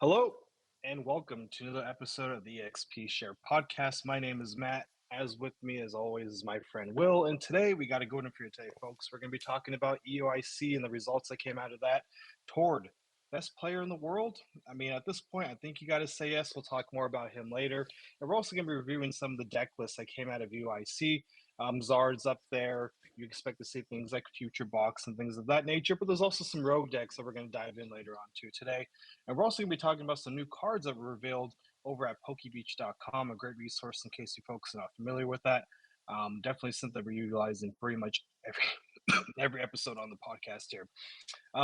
Hello and welcome to another episode of the XP Share podcast. My name is Matt. As with me, as always, is my friend Will. And today we got a good one for you today, folks. We're going to be talking about EUIC and the results that came out of that toward best player in the world. I mean, at this point, I think you got to say yes. We'll talk more about him later. And we're also going to be reviewing some of the deck lists that came out of EUIC. Zard's up there. You expect to see things like Future Box and things of that nature, but there's also some rogue decks that we're going to dive in later on to today. And we're also going to be talking about some new cards that were revealed over at pokebeach.com, a great resource in case you folks are not familiar with that. Definitely something that we're utilizing pretty much every episode on the podcast here.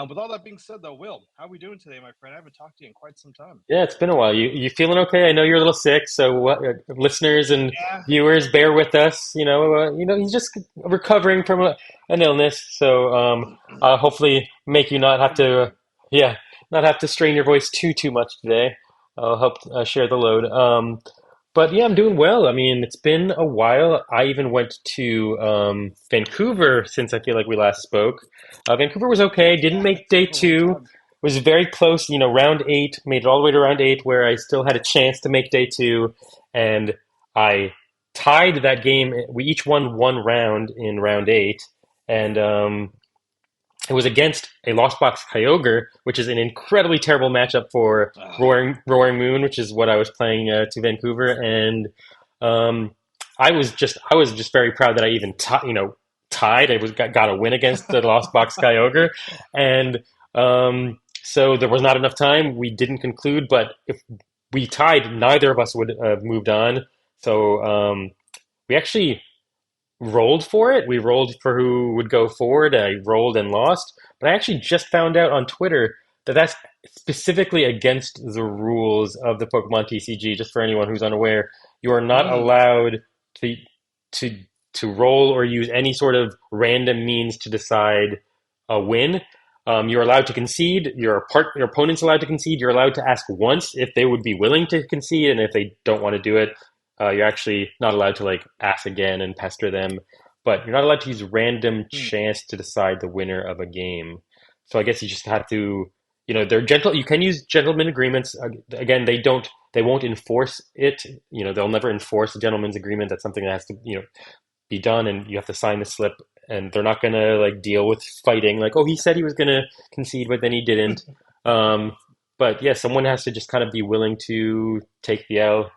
With all that being said, though, Will, how are we doing today, my friend? I haven't talked to you in quite some time. Yeah, it's been a while. You feeling okay? I know you're a little sick, so listeners and Yeah, viewers, bear with us. He's just recovering from an illness, so hopefully make you not have I get to, it. yeah, not have to strain your voice too much today. I'll help share the load. But yeah, I'm doing well. I mean, it's been a while. I even went to Vancouver since I feel like we last spoke. Vancouver was okay. Didn't Yeah, make day Vancouver went two. down. Was very close, round eight, made it all the way to round eight where I still had a chance to make day two, and I tied that game. We each won one round in round eight, and it was against a Lost Box Kyogre, which is an incredibly terrible matchup for Ugh. Roaring Moon, which is what I was playing to Vancouver, and um, I was just very proud that I even tied. I got a win against the Lost Box Kyogre, and so there was not enough time. We didn't conclude, but if we tied, neither of us would have moved on. So we actually rolled for it. We rolled for who would go forward. I rolled and lost. But I actually just found out on Twitter that that's specifically against the rules of the Pokemon TCG. Just for anyone who's unaware, you are not Mm. allowed to to to roll or use any sort of random means to decide a win. You're allowed to concede. Your opponent's allowed to concede. You're allowed to ask once if they would be willing to concede, and if they don't want to do it, you're actually not allowed to like ask again and pester them. But you're not allowed to use random Mm. chance to decide the winner of a game. So I guess you just have to, they're gentle. You can use gentleman agreements. Again, they won't enforce it. They'll never enforce a gentleman's agreement. That's something that has to, be done, and you have to sign the slip. And they're not gonna like deal with fighting. Like, oh, he said he was gonna concede, but then he didn't. Um, but yeah, someone has to just kind of be willing to take the L,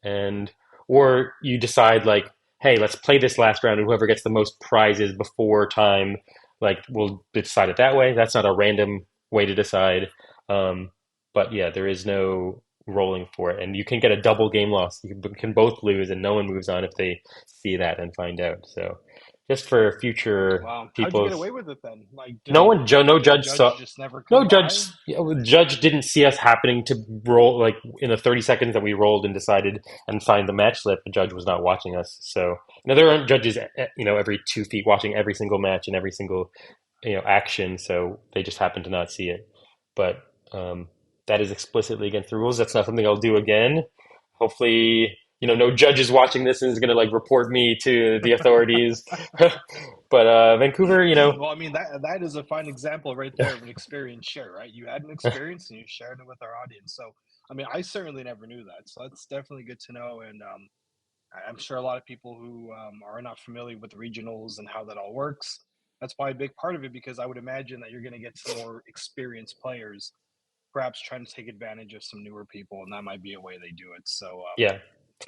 and or you decide like, hey, let's play this last round, and whoever gets the most prizes before time, like, we'll decide it that way. That's not a random way to decide. Um, but yeah, there is no rolling for it, and you can get a double game loss. You can both lose, and no one moves on if they see that and find out. So, just for future Wow. How'd you get people's away with it then? Like, no one, no did the judge saw. judge just never No come judge, by? judge didn't see us happening to roll like in the 30 seconds that we rolled and decided and signed the match slip. The judge was not watching us. So there aren't judges, every 2 feet watching every single match and every single, action. So they just happened to not see it. But that is explicitly against the rules. That's not something I'll do again. Hopefully, no judge is watching this and is going to like report me to the authorities. But Vancouver, Well, I mean that is a fine example right there of an experience share, right? You had an experience and you shared it with our audience. So, I mean, I certainly never knew that. So that's definitely good to know. And I'm sure a lot of people who are not familiar with regionals and how that all works. That's probably a big part of it because I would imagine that you're going to get some more experienced players, perhaps trying to take advantage of some newer people, and that might be a way they do it. So, yeah,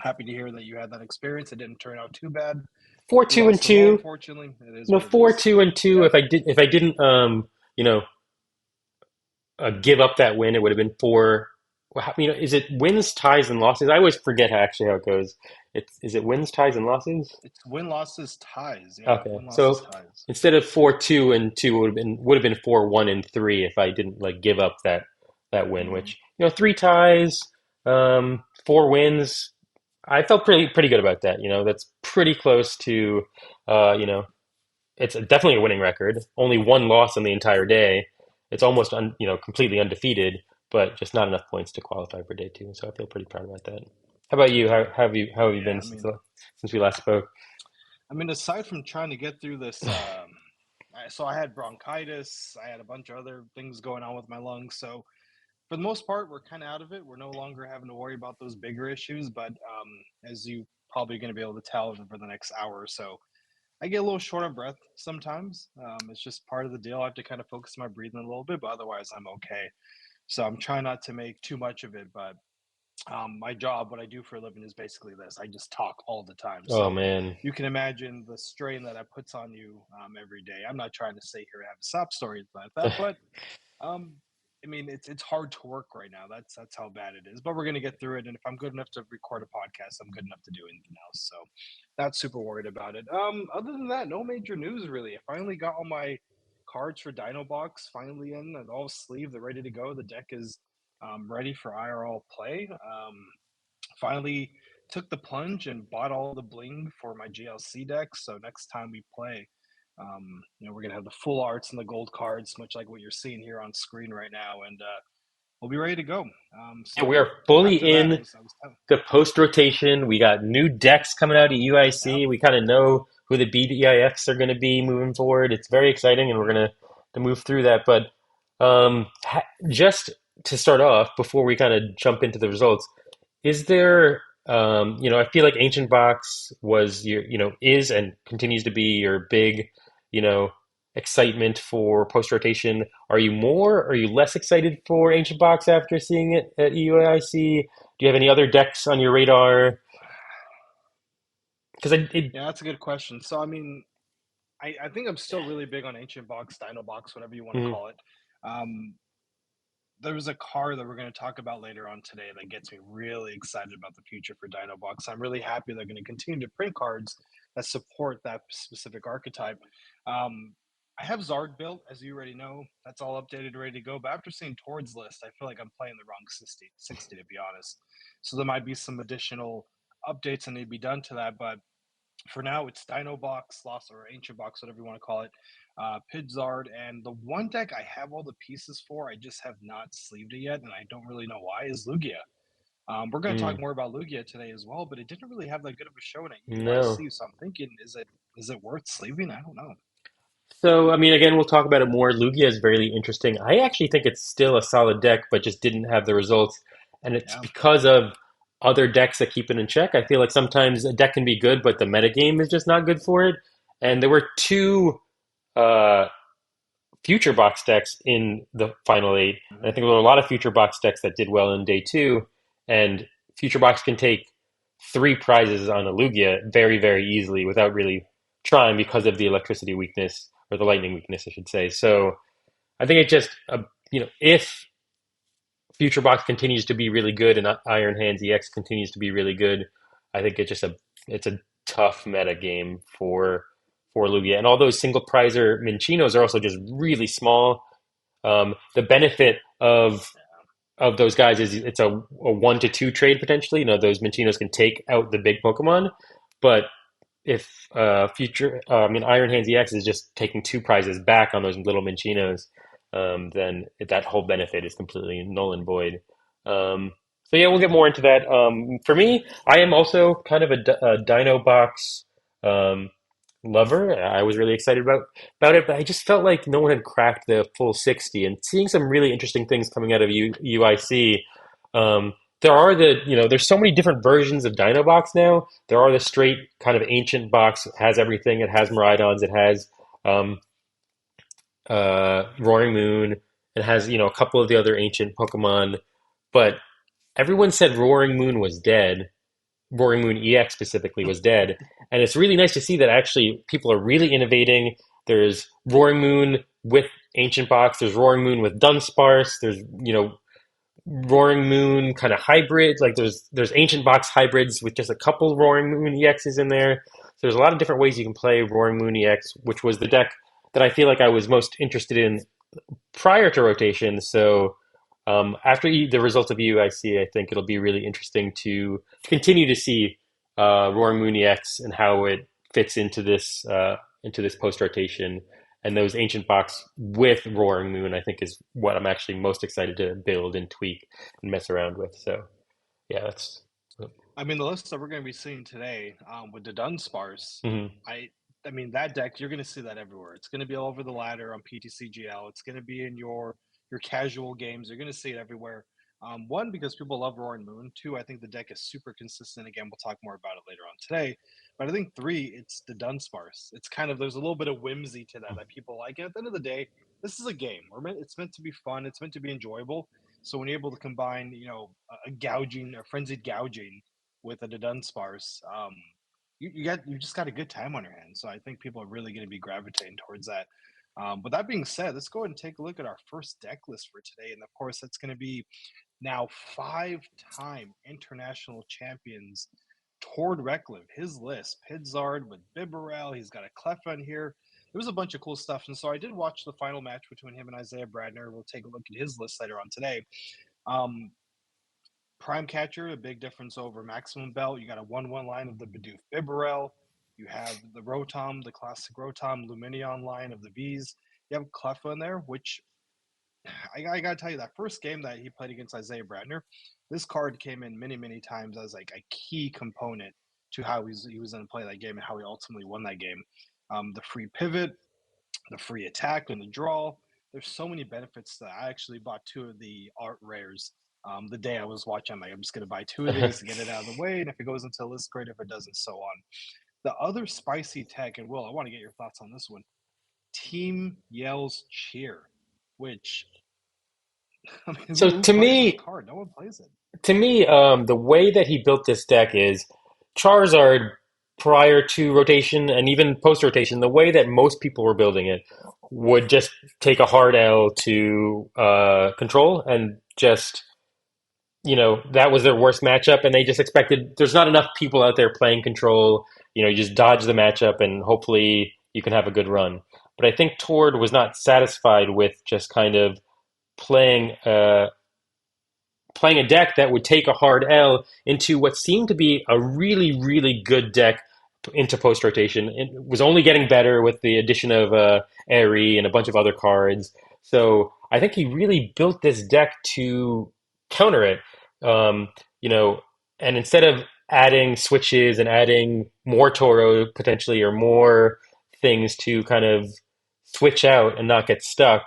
happy to hear that you had that experience. It didn't turn out too bad. four You two and lost the roll, two. unfortunately. It is No, what it four is. two and two. Yeah. If I didn't you know give up that win, it would have been four. Well, is it wins, ties, and losses? I always forget how it goes. Is it wins, ties, and losses? It's win losses ties. Yeah, Okay, win losses so ties. instead of 4-2 and two would have been 4-1 and three if I didn't like give up that win. Mm. Which three ties, four wins. I felt pretty good about that. That's pretty close to, you know, it's definitely a winning record. Only one loss on the entire day. It's almost completely undefeated, but just not enough points to qualify for day two. So I feel pretty proud about that. How about you? How have you Yeah, been since we last spoke? I mean, aside from trying to get through this, so I had bronchitis. I had a bunch of other things going on with my lungs. So for the most part, we're kind of out of it. We're no longer having to worry about those bigger issues. But as you probably going to be able to tell over the next hour or so, I get a little short on breath sometimes. It's just part of the deal. I have to kind of focus my breathing a little bit, but otherwise, I'm okay. So I'm trying not to make too much of it. But my job, what I do for a living, is basically this: I just talk all the time. Oh So man. you can imagine the strain that that puts on you every day. I'm not trying to sit here and have a sob story like that, but um, I mean, it's hard to work right now. That's how bad it is. But we're gonna get through it. And if I'm good enough to record a podcast, I'm good enough to do anything else. So, not super worried about it. Other than that, no major news really. I finally got all my cards for Dino Box finally in and all sleeved. They're ready to go. The deck is ready for IRL play. Finally took the plunge and bought all the bling for my GLC deck. So next time we play, we're gonna have the full arts and the gold cards, much like what you're seeing here on screen right now, and we'll be ready to go. Yeah, So we are fully after that, in the post rotation. We got new decks coming out of yeah, UIC. We kind of know who the BDIFs are going to be moving forward. It's very exciting, and we're mhm, going to move through that. But just to start off, before we kind of jump into the results, is there, I feel like Ancient Box was your, is and continues to be your big, you know, excitement for post rotation. Are you more, are you less excited for Ancient Box after seeing it at EUIC? Do you have any other decks on your radar? Because yeah, that's a good question. So I mean, I think I'm still really big on Ancient Box, Dino Box, whatever you want to mm, call it. Um, there was a car that we're going to talk about later on today that gets me really excited about the future for Dinobox. I'm really happy they're going to continue to print cards that support that specific archetype. Um, I have Zard built, as you already know. That's all updated, ready to go. But after seeing Tord's list, I feel like I'm playing the wrong 60 to be honest. So there might be some additional updates that need to be done to that. But for now, it's Dino Box, Lost or Ancient Box, whatever you want to call it, Pidzard, and the one deck I have all the pieces for, I just have not sleeved it yet, and I don't really know why, is Lugia. We're going to talk mm, more about Lugia today as well, but it didn't really have that good of a showing at no. EUIC, so I'm thinking, is it worth sleeving? I don't know. So, I mean, again, we'll talk about it more. Lugia is very interesting. I actually think it's still a solid deck, but just didn't have the results. And it's Yeah. because of other decks that keep it in check. I feel like sometimes a deck can be good, but the metagame is just not good for it. And there were two uh, future box decks in the final eight. And I think there were a lot of future box decks that did well in day two. And future box can take three prizes on a Lugia very, very easily without really trying because of the electricity weakness or the lightning weakness, I should say. So I think it just, if Future Box continues to be really good and Iron Hands EX continues to be really good, I think it's a tough meta game for Lugia. And all those single prizer Minchinos are also just really small. The benefit of those guys is it's a 1 to 2 trade potentially. Those Minchinos can take out the big Pokemon, but if Iron Hands EX is just taking two prizes back on those little Minchinos, then that whole benefit is completely null and void. So yeah, we'll get more into that. For me, I am also kind of a Dino Box um, lover. I was really excited about it, but I just felt like no one had cracked the full 60. And seeing some really interesting things coming out of UIC. Um, there are there's so many different versions of Dinobox now. There are the straight kind of ancient box, has everything. It has Miraidons, it has um, Roaring Moon, it has, a couple of the other ancient Pokemon. But everyone said Roaring Moon was dead. Roaring Moon EX specifically was dead. And it's really nice to see that actually people are really innovating. There's Roaring Moon with Ancient Box, there's Roaring Moon with Dunsparce, there's, Roaring Moon kind of hybrids. Like there's Ancient Box hybrids with just a couple Roaring Moon EXs in there. So there's a lot of different ways you can play Roaring Moon EX, which was the deck that I feel like I was most interested in prior to rotation. So after the results of UIC, I think it'll be really interesting to continue to see Roaring Moon EX and how it fits into this post rotation. And those ancient box with Roaring Moon, I think, is what I'm actually most excited to build and tweak and mess around with. So yeah, that's. I mean, the list that we're going to be seeing today with the Dunsparce, Mhm. I, I mean, that deck, you're going to see that everywhere. It's going to be all over the ladder on PTCGL. It's going to be in your your casual games. You're going to see it everywhere. One, because people love Roaring Moon. Two, I think the deck is super consistent. Again, we'll talk more about it later on today. But I think three, it's the Dunsparce. It's kind of, there's a little bit of whimsy to that people like. And at the end of the day, this is a game. It's meant to be fun. It's meant to be enjoyable. So when you're able to combine, a gouging, a frenzied gouging with a Dunsparce, you just got a good time on your hands. So I think people are really going to be gravitating towards that. But that being said, let's go ahead and take a look at our first deck list for today. And of course, that's going to be now five-time international champions Tord Reklev. His list, Pidzard with Bibarel. He's got a Clef on here. There was a bunch of cool stuff. And so I did watch the final match between him and Isaiah Bradner. We'll take a look at his list later on today. Um, Prime Catcher, a big difference over Maximum Belt. You got a 1-1 line of the Bidoof Bibarel. You have the Rotom, the classic Rotom Luminion line of the Bees. You have Cleffa in there, which I got to tell you, that first game that he played against Isaiah Bradner, this card came in many, many times as like a key component to how he was going to play that game and how he ultimately won that game. The free pivot, the free attack, and the draw. There's so many benefits that I actually bought two of the art rares the day I was watching. I'm like, I'm just going to buy two of these to get it out of the way. And if it goes into a list, great. If it doesn't, so on. The other spicy tech, and Will, I want to get your thoughts on this one. Team Yell's Cheer, which I mean, So who plays this card? No one plays it. the way that he built this deck is Charizard prior to rotation and even post rotation. The way that most people were building it would just take a hard L to control and just that was their worst matchup, and they just expected there's not enough people out there playing control. You just dodge the matchup, and hopefully you can have a good run. But I think Tord was not satisfied with just kind of playing playing a deck that would take a hard L into what seemed to be a really, really good deck into post rotation. It was only getting better with the addition of Airy and a bunch of other cards. So I think he really built this deck to counter it. Um, you know, and instead of adding switches and adding more Toro potentially or more things to kind of switch out and not get stuck.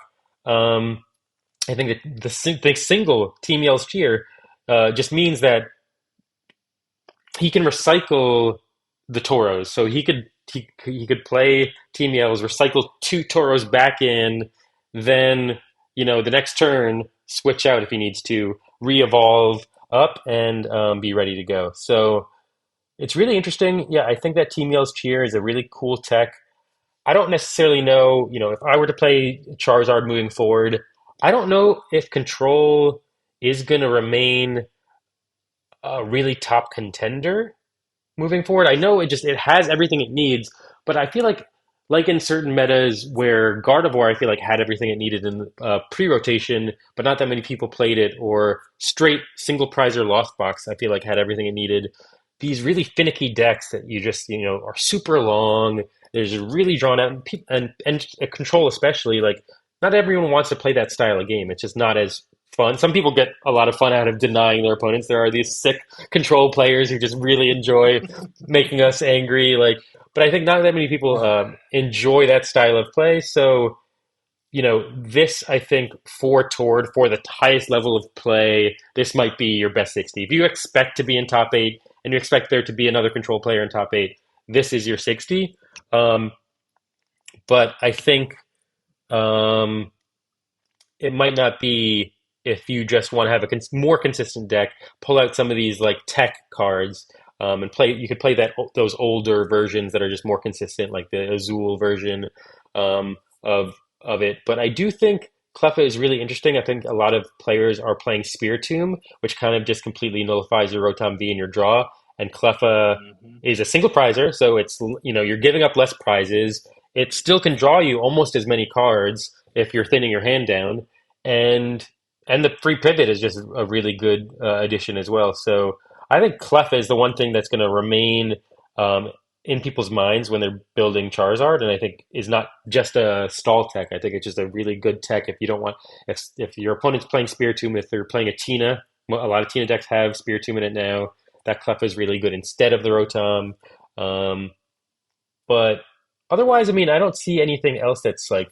I think that the single Team Yell's Cheer just means that he can recycle the Toros. So he could play Team Yells, recycle two Toros back in, then the next turn switch out if he needs to, re-evolve up and be ready to go. So it's really interesting. Yeah, I think that Team Yell's Cheer is a really cool tech. I don't necessarily know, if I were to play Charizard moving forward, I don't know if Control is going to remain a really top contender moving forward. I know it has everything it needs, but I feel like in certain metas where Gardevoir I feel like had everything it needed in pre-rotation, but not that many people played it, or straight single prize or lost box I feel like had everything it needed. These really finicky decks that you just are super long. There's really drawn out and control especially like not everyone wants to play that style of game. It's just not as fun. Some people get a lot of fun out of denying their opponents. There are these sick control players who just really enjoy making us angry. But I think not that many people enjoy that style of play. So, this I think for Tord for the highest level of play, this might be your best 60. If you expect to be in top eight and you expect there to be another control player in top eight, this is your 60. Um, but I think um, it might not be if you just want to have a more consistent deck. Pull out some of these like tech cards and play. You could play those older versions that are just more consistent, like the Azul version um, of it. But I do think Cleffa is really interesting. I think a lot of players are playing Spear Tomb, which kind of just completely nullifies your Rotom V in your draw. And Cleffa Mm-hmm. is a single prizer, so it's you're giving up less prizes. It still can draw you almost as many cards if you're thinning your hand down, and the free pivot is just a really good addition as well. So I think Clef is the one thing that's going to remain in people's minds when they're building Charizard, and I think is not just a stall tech. I think it's just a really good tech if you don't want if your opponent's playing Spear Tomb, if they're playing a Tina, a lot of Tina decks have Spear Tomb in it now. That Clef is really good instead of the Rotom. But otherwise, I mean, I don't see anything else that's like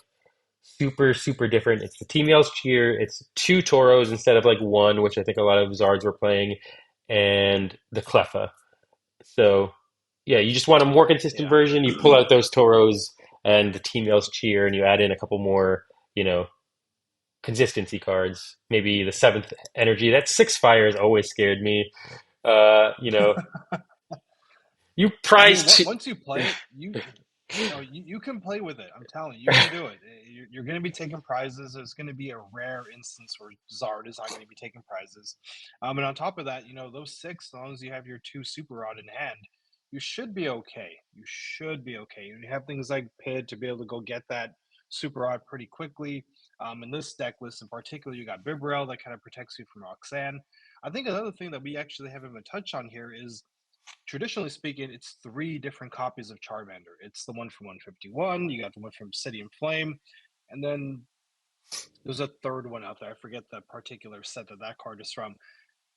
super, super different. It's the Team Yell's Cheer. It's two Toros instead of like one, which I think a lot of Zards were playing, and the Cleffa. So, yeah, you just want a more consistent Yeah. version. You pull out those Toros and the Team Yell's Cheer, and you add in a couple more, you know, consistency cards. Maybe the seventh energy. That six fire has always scared me. You know, you I mean, prized. once you play it, you can play with it. I'm telling you, you can do it. You're going to be taking prizes. There's going to be a rare instance where Zard is not going to be taking prizes. And on top of that, those six, as long as you have your two super rod in hand, you should be okay. You should be okay. You have things like Pid to be able to go get that super rod pretty quickly. In this deck list in particular, you got Bibarel that kind of protects you from Roxanne. I think another thing that we actually haven't even touched on here is, traditionally speaking, it's three different copies of Charmander. It's the one from 151, you got the one from City and Flame, and then there's a third one out there. I forget the particular set that card is from.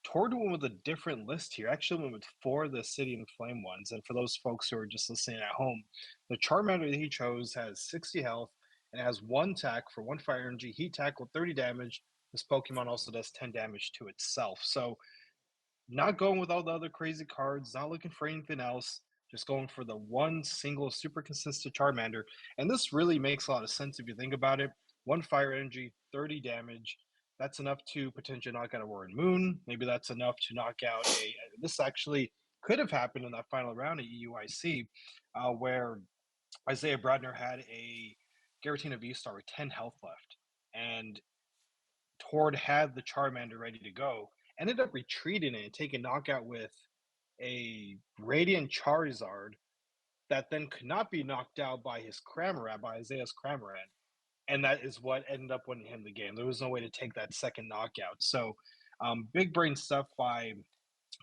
Tord went with a different list here. Actually, went with four of the City and Flame ones. And for those folks who are just listening at home, the Charmander that he chose has 60 health and it has one attack for one fire energy. Heat tackle 30 damage. This Pokemon also does 10 damage to itself. So not going with all the other crazy cards, not looking for anything else, just going for the one single super consistent Charmander. And this really makes a lot of sense if you think about it. One fire energy, 30 damage. That's enough to potentially knock out a Warren Moon. Maybe that's enough to knock out a. This actually could have happened in that final round at EUIC, where Isaiah Bradner had a Giratina V Star with 10 health left. And Tord had the Charmander ready to go, ended up retreating and taking knockout with a Radiant Charizard that then could not be knocked out by his Cramorant, by Isaiah's Cramorant. And that is what ended up winning him the game. There was no way to take that second knockout. So, big brain stuff by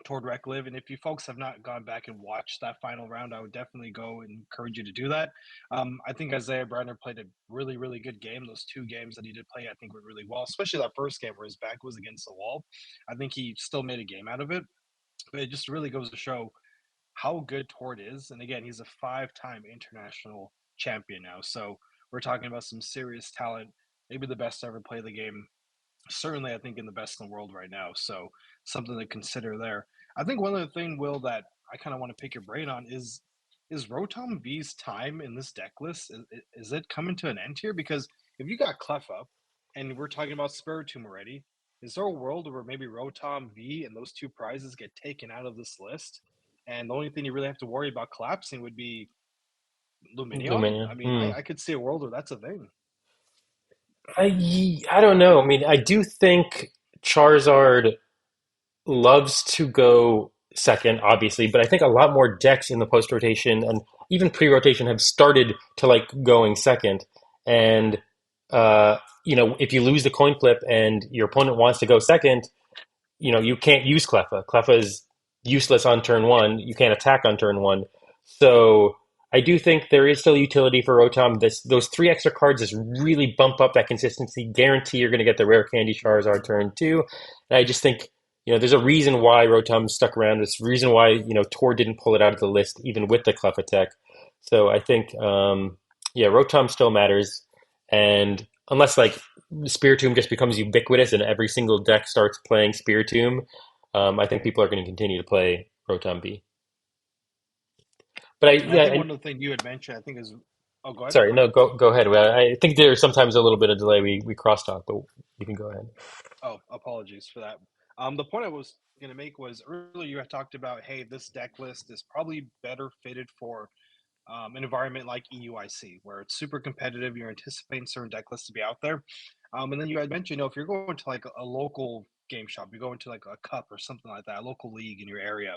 toward Reklev. And if you folks have not gone back and watched that final round, I would definitely go and encourage you to do that. I think Isaiah Bradner played a really, really good game. Those two games that he did play, I think, were really well, especially that first game where his back was against the wall. I think he still made a game out of it. But it just really goes to show how good Tord is. And again, he's a five-time international champion now. So we're talking about some serious talent, maybe the best to ever play the game, certainly I think in the best in the world right now. So something to consider there. I think one other thing, Will, that I kind of want to pick your brain on is Rotom V's time in this deck list. Is it coming to an end here? Because if you got Clef up and we're talking about Spiritomb already, is there a world where maybe Rotom V and those two prizes get taken out of this list? And the only thing you really have to worry about collapsing would be Lumineon? Lumina. I mean, Hmm. I could see a world where that's a thing. I don't know. I mean, I do think Charizard loves to go second, obviously, but I think a lot more decks in the post rotation and even pre rotation have started to like going second. And if you lose the coin flip and your opponent wants to go second, you can't use Cleffa. Cleffa is useless on turn one. You can't attack on turn one. So I do think there is still utility for Rotom. Those three extra cards just really bump up that consistency. Guarantee you're going to get the rare candy Charizard turn two. And I just think there's a reason why Rotom stuck around. There's a reason why Tor didn't pull it out of the list even with the Cleffa tech. So I think yeah, Rotom still matters. And unless like Spiritomb just becomes ubiquitous and every single deck starts playing Spiritomb, I think people are going to continue to play Rotom B. But And I think one of the things you had mentioned, I think is, oh, go ahead. sorry, no, go ahead. Well, I think there's sometimes a little bit of delay. We crosstalk, but you can go ahead. Oh, apologies for that. The point I was going to make was earlier you had talked about, hey, this deck list is probably better fitted for an environment like EUIC, where it's super competitive. You're anticipating certain deck lists to be out there. And then you had mentioned, if you're going to like a local game shop, you go into like a cup or something like that, a local league in your area,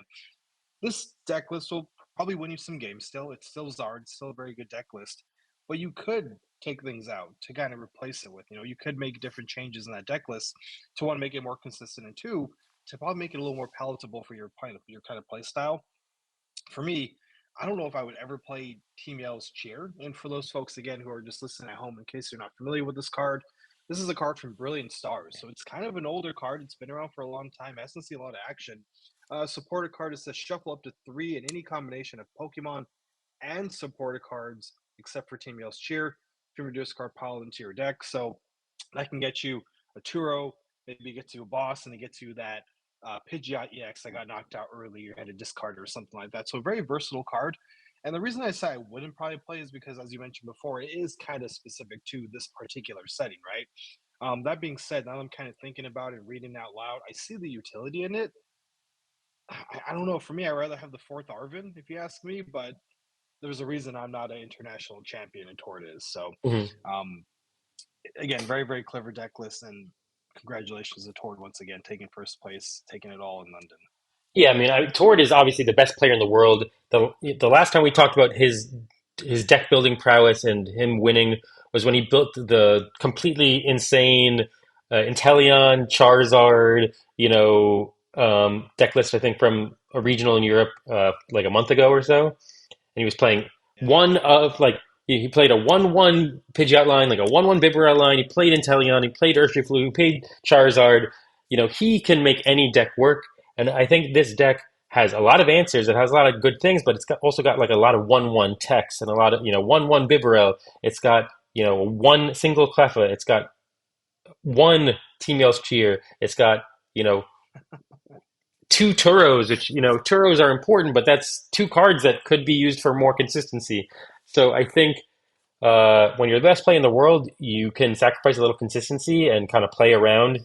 this deck list will probably win you some games still. It's still Zard, it's still a very good deck list. But you could take things out to kind of replace it with. You could make different changes in that deck list to want to make it more consistent, and two, to probably make it a little more palatable for your kind of play style. For me, I don't know if I would ever play Team Yell's Cheer. And for those folks again who are just listening at home, in case you're not familiar with this card, this is a card from Brilliant Stars. So it's kind of an older card. It's been around for a long time. Hasn't seen a lot of action. Supporter card is to shuffle up to three in any combination of Pokemon and supporter cards, except for Team Yell's Cheer. from your discard pile into your deck. So that can get you a Turo, maybe get you a boss, and it gets you that Pidgeot EX that got knocked out early. You had to discard or something like that. So a very versatile card. And the reason I say I wouldn't probably play is because, as you mentioned before, it is kind of specific to this particular setting, right? That being said, now I'm kind of thinking about it, reading out loud. I see the utility in it. I don't know. For me, I'd rather have the fourth Arvin, if you ask me. But there's a reason I'm not an international champion in Tortoise. So Mhm. um, again, very, very clever deck list, and congratulations to Tord once again, taking first place, taking it all in London. Yeah, I mean, Tord is obviously the best player in the world. The last time we talked about his deck building prowess and him winning was when he built the completely insane Inteleon, Charizard, deck list. I think from a regional in Europe, like a month ago or so, and he was playing Yeah, one of like he played a 1-1 Pidgeot line, like a 1-1 Bibarel line. He played Inteleon, he played Urshifu, he played Charizard. He can make any deck work, and I think this deck has a lot of answers. It has a lot of good things, but also got like a lot of 1-1 techs and a lot of 1-1 Bibarel. It's got one single Cleffa. It's got one Team Yell's Cheer. It's got you know two Turos, which Turos are important, but that's two cards that could be used for more consistency. So I think when you're the best play in the world, you can sacrifice a little consistency and kind of play around,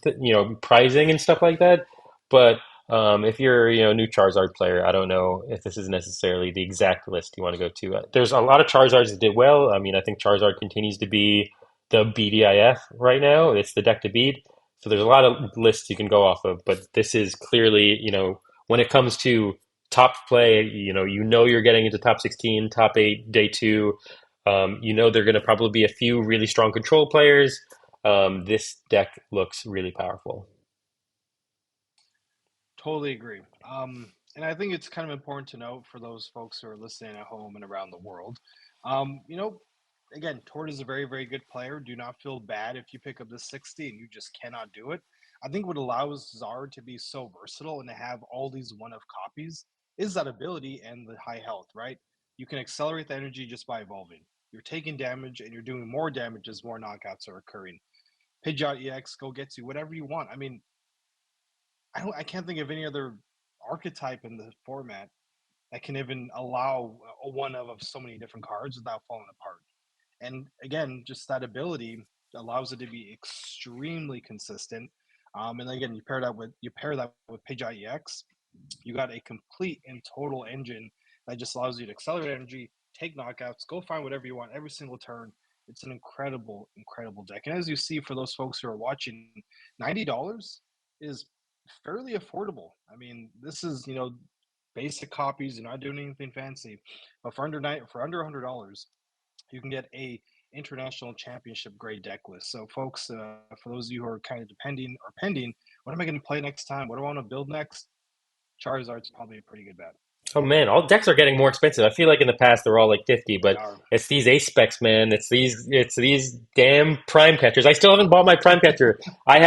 prizing and stuff like that. But if you're, a new Charizard player, I don't know if this is necessarily the exact list you want to go to. There's a lot of Charizards that did well. I mean, I think Charizard continues to be the BDIF right now. It's the deck to beat. So there's a lot of lists you can go off of, but this is clearly, when it comes to top play, you're getting into top 16, top 8, day 2. There are going to probably be a few really strong control players. This deck looks really powerful. totally agree. And I think it's kind of important to note for those folks who are listening at home and around the world. Um, you know, again, Tord is a very, very good player. Do not feel bad if you pick up the 60 and you just cannot do it. I think what allows Zard to be so versatile and to have all these one of copies is that ability and the high health, right? You can accelerate the energy just by evolving. You're taking damage and you're doing more damage as more knockouts are occurring. Pidgeot EX go gets you whatever you want. I mean, I can't think of any other archetype in the format that can even allow a one of so many different cards without falling apart. And again, just that ability allows it to be extremely consistent. And again, you pair that with Pidgeot EX, you got a complete and total engine that just allows you to accelerate energy, take knockouts, go find whatever you want every single turn. It's an incredible, incredible deck. And as you see, for those folks who are watching, $90 is fairly affordable. I mean, this is basic copies. You're not doing anything fancy, but for under $100, you can get a international championship grade deck list. So, folks, for those of you who are kind of depending or pending, what am I going to play next time? What do I want to build next? Charizard's probably a pretty good bet. Oh man, all decks are getting more expensive. I feel like in the past they were all like 50, They but are. it's these ace specs, man. It's these damn prime catchers. I still haven't bought my prime catcher. I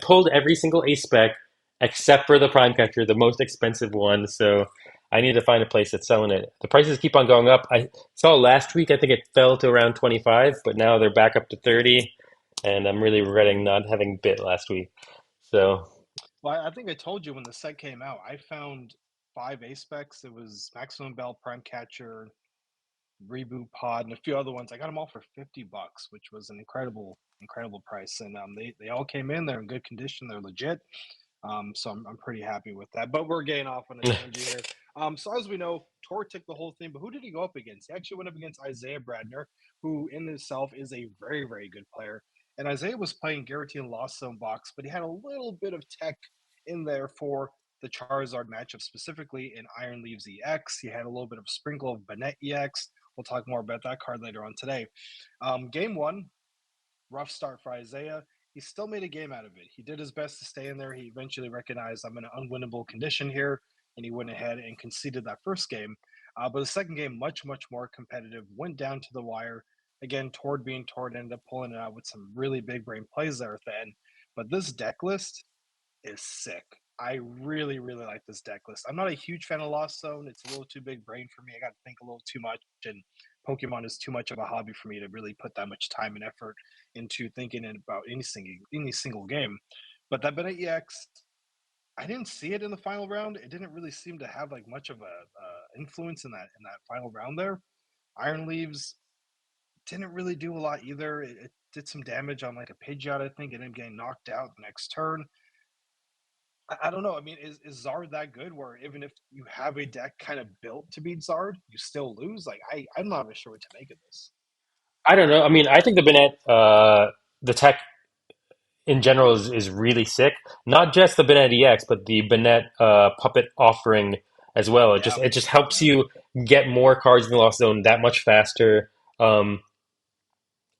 pulled every single ace spec except for the prime catcher, the most expensive one. So I need to find a place that's selling it. The prices keep on going up. I saw last week, I think it fell to around 25, but now they're back up to 30, and I'm really regretting not having bid last week. So Well, I think I told you when the set came out, I found five A specs. It was Maximum Bell, Prime Catcher, Reboot Pod, and a few other ones. I got them all for $50, which was an incredible, incredible price. And they all came in. They're in good condition. They're legit. So I'm pretty happy with that. But we're getting off on a tangent here. So as we know, Tor took the whole thing, but who did he go up against? He actually went up against Isaiah Bradner, who in itself is a very, very good player. And Isaiah was playing Guaranteed Lost Zone box, but he had a little bit of tech in there for the Charizard matchup, specifically in Iron Leaves EX. He had a little bit of sprinkle of Banette EX. We'll talk more about that card later on today. Game one, rough start for Isaiah. He still made a game out of it. He did his best to stay in there. He eventually recognized I'm in an unwinnable condition here, and he went ahead and conceded that first game. But the second game, much, much more competitive, went down to the wire. Again, Tord being Tord ended up pulling it out with some really big brain plays there at the end. But this deck list is sick. I really, really like this deck list. I'm not a huge fan of Lost Zone. It's a little too big brain for me. I got to think a little too much. And Pokemon is too much of a hobby for me to really put that much time and effort into thinking about any single game. But that Bennett EX, I didn't see it in the final round. It didn't really seem to have like much of a influence in that final round there. Iron Leaves didn't really do a lot either. It did some damage on like a Pidgeot, I think, and then getting knocked out the next turn. I don't know. I mean, is Zard that good? Where even if you have a deck kind of built to beat Zard, you still lose? Like I'm not even sure what to make of this. I don't know. I mean, I think the Bennett, the tech in general is really sick. Not just the Bennett EX, but the Bennett puppet offering as well. Yeah, It just helps yeah. you get more cards in the Lost Zone that much faster. Um,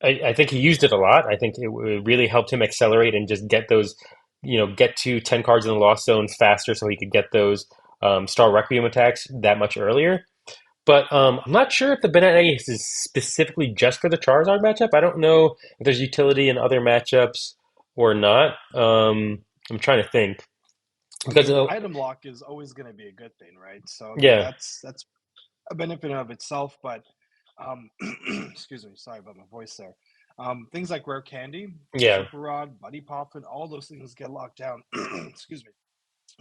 I think he used it a lot. I think it really helped him accelerate and just get those, get to 10 cards in the Lost Zone faster so he could get those Star Requiem attacks that much earlier. But I'm not sure if the Bennett Ace is specifically just for the Charizard matchup. I don't know if there's utility in other matchups or not. I'm trying to think I because mean, item lock is always going to be a good thing, right? So I mean, yeah, that's a benefit of itself. But um, excuse me, sorry about my voice there. Things like rare candy, yeah, super rod, buddy poppin, all those things get locked down. Excuse me,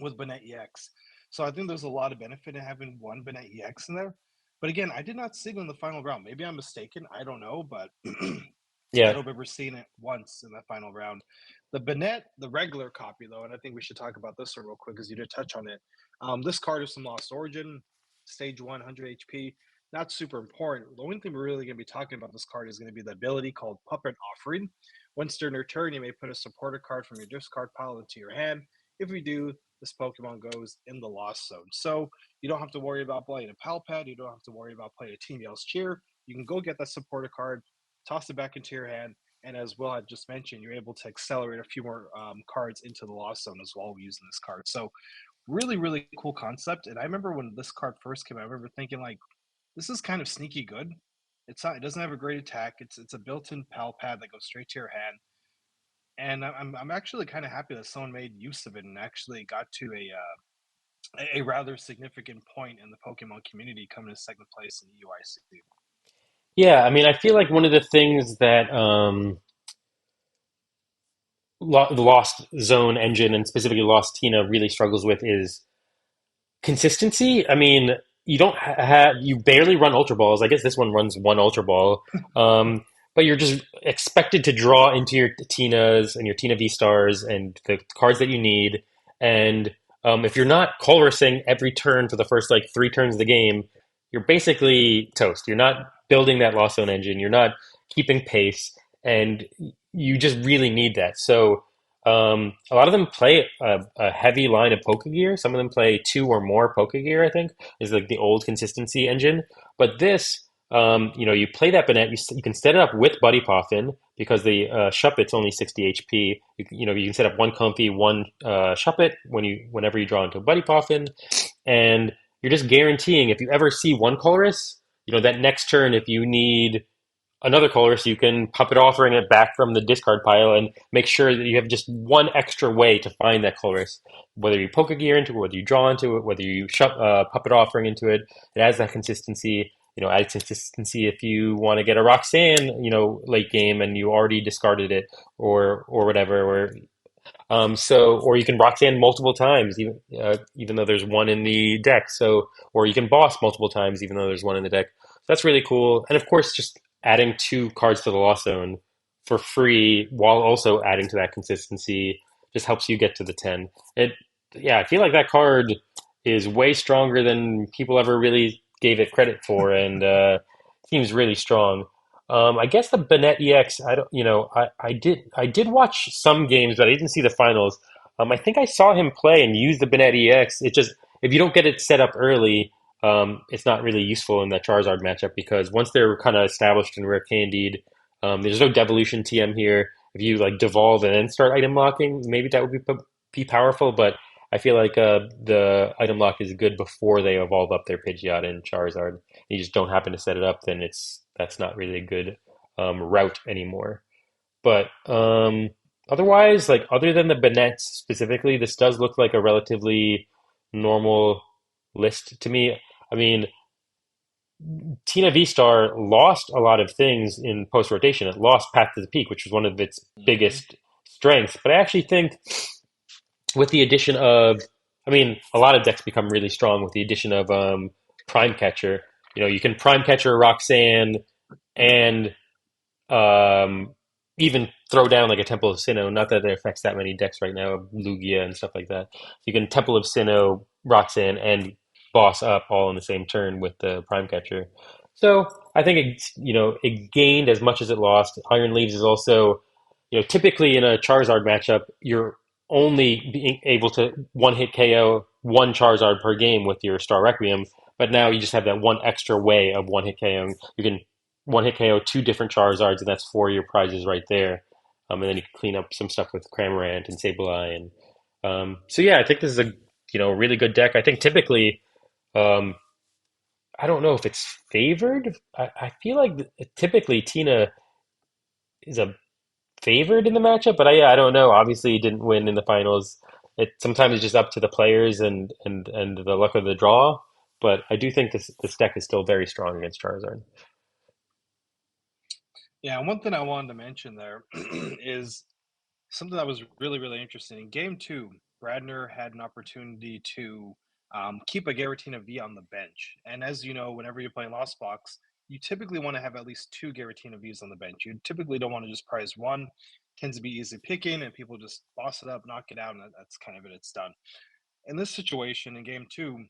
with Bennett EX. So I think there's a lot of benefit in having one Bennett EX in there. But again, I did not see it in the final round. Maybe I'm mistaken. I don't know, but I yeah, don't remember seeing it once in that final round. The Bennett, the regular copy though, and I think we should talk about this one real quick because you did touch on it. This card is from Lost Origin, stage 100 HP. Not super important. The only thing we're really going to be talking about this card is going to be the ability called Puppet Offering. Once during your turn, you may put a supporter card from your discard pile into your hand. If you do, this Pokemon goes in the Lost Zone. So you don't have to worry about playing a Pal Pad. You don't have to worry about playing a Team Yell's Cheer. You can go get that supporter card, toss it back into your hand, and as Will had just mentioned, you're able to accelerate a few more cards into the Lost Zone as well using this card. So really, really cool concept. And I remember when this card first came out, I remember thinking like, this is kind of sneaky good. It's not. It doesn't have a great attack. It's a built-in pal pad that goes straight to your hand. And I'm actually kind of happy that someone made use of it and actually got to a rather significant point in the Pokemon community, coming to second place in the EUIC. yeah. I mean, I feel like one of the things that the Lost Zone engine and specifically Lost Tina really struggles with is consistency. I mean, you don't have you barely run Ultra Balls. I guess this one runs one Ultra Ball, but you're just expected to draw into your Tinas and your Tina V Stars and the cards that you need. And if you're not Colressing every turn for the first like 3 turns of the game, you're basically toast. You're not building that Lost Zone engine. You're not keeping pace, and you just really need that. So. A lot of them play a heavy line of Pokegear. Some of them play 2 or more Pokegear, I think, is like the old consistency engine. But this, you play that Banette, you can set it up with Buddy Poffin because the Shuppet's only 60 HP. You can set up one Comfy, one Shuppet whenever you draw into a Buddy Poffin. And you're just guaranteeing if you ever see one Colress, that next turn, if you need another colorist, you can puppet offering it back from the discard pile and make sure that you have just one extra way to find that colorist. Whether you poke a gear into it, whether you draw into it, whether you puppet offering into it, it adds that consistency. Adds consistency if you want to get a Roxanne, late game and you already discarded it or whatever, or you can Roxanne multiple times, even though there's one in the deck. Or you can boss multiple times, even though there's one in the deck. So that's really cool. And of course, just adding 2 cards to the Lost Zone for free while also adding to that consistency just helps you get to the 10. Yeah, I feel like that card is way stronger than people ever really gave it credit for, and seems really strong. I guess the Bennett EX. I don't. I did watch some games, but I didn't see the finals. I think I saw him play and use the Bennett EX. It just if you don't get it set up early, it's not really useful in that Charizard matchup because once they're kind of established and rare candied, there's no devolution TM here. If you like devolve and then start item locking, maybe that would be powerful. But I feel like the item lock is good before they evolve up their Pidgeot and Charizard. You just don't happen to set it up, then that's not really a good route anymore. But otherwise, like other than the Banets specifically, this does look like a relatively normal list to me. I mean, Tina V Star lost a lot of things in post rotation. It lost Path to the Peak, which was one of its Hmm. biggest strengths. But I actually think with the addition of, I mean, a lot of decks become really strong with the addition of Prime Catcher. You know, you can Prime Catcher Roxanne and um, even throw down like a Temple of Sinnoh. Not that it affects that many decks right now, Lugia and stuff like that. You can Temple of Sinnoh, Roxanne, and Boss up all in the same turn with the Prime Catcher. So I think it gained as much as it lost. Iron Leaves is also, typically in a Charizard matchup, you're only being able to one hit KO one Charizard per game with your Star Requiem, but now you just have that one extra way of one hit KO. You can one hit KO two different Charizards, and that's four of your prizes right there. And then you can clean up some stuff with Cramorant and Sableye, and so yeah, I think this is a really good deck. I think typically, um, I don't know if it's favored. I feel like typically Tina is a favored in the matchup, but I don't know. Obviously, he didn't win in the finals. It sometimes it's just up to the players and the luck of the draw. But I do think this deck is still very strong against Charizard. Yeah, one thing I wanted to mention there is something that was really, really interesting. In game two, Bradner had an opportunity to keep a Garatina V on the bench. And as you know, whenever you're playing Lost Box, you typically want to have at least two Garatina Vs on the bench. You typically don't want to just prize one. Tends to be easy picking, and people just boss it up, knock it out, and that's kind of it. It's done. In this situation, in game two,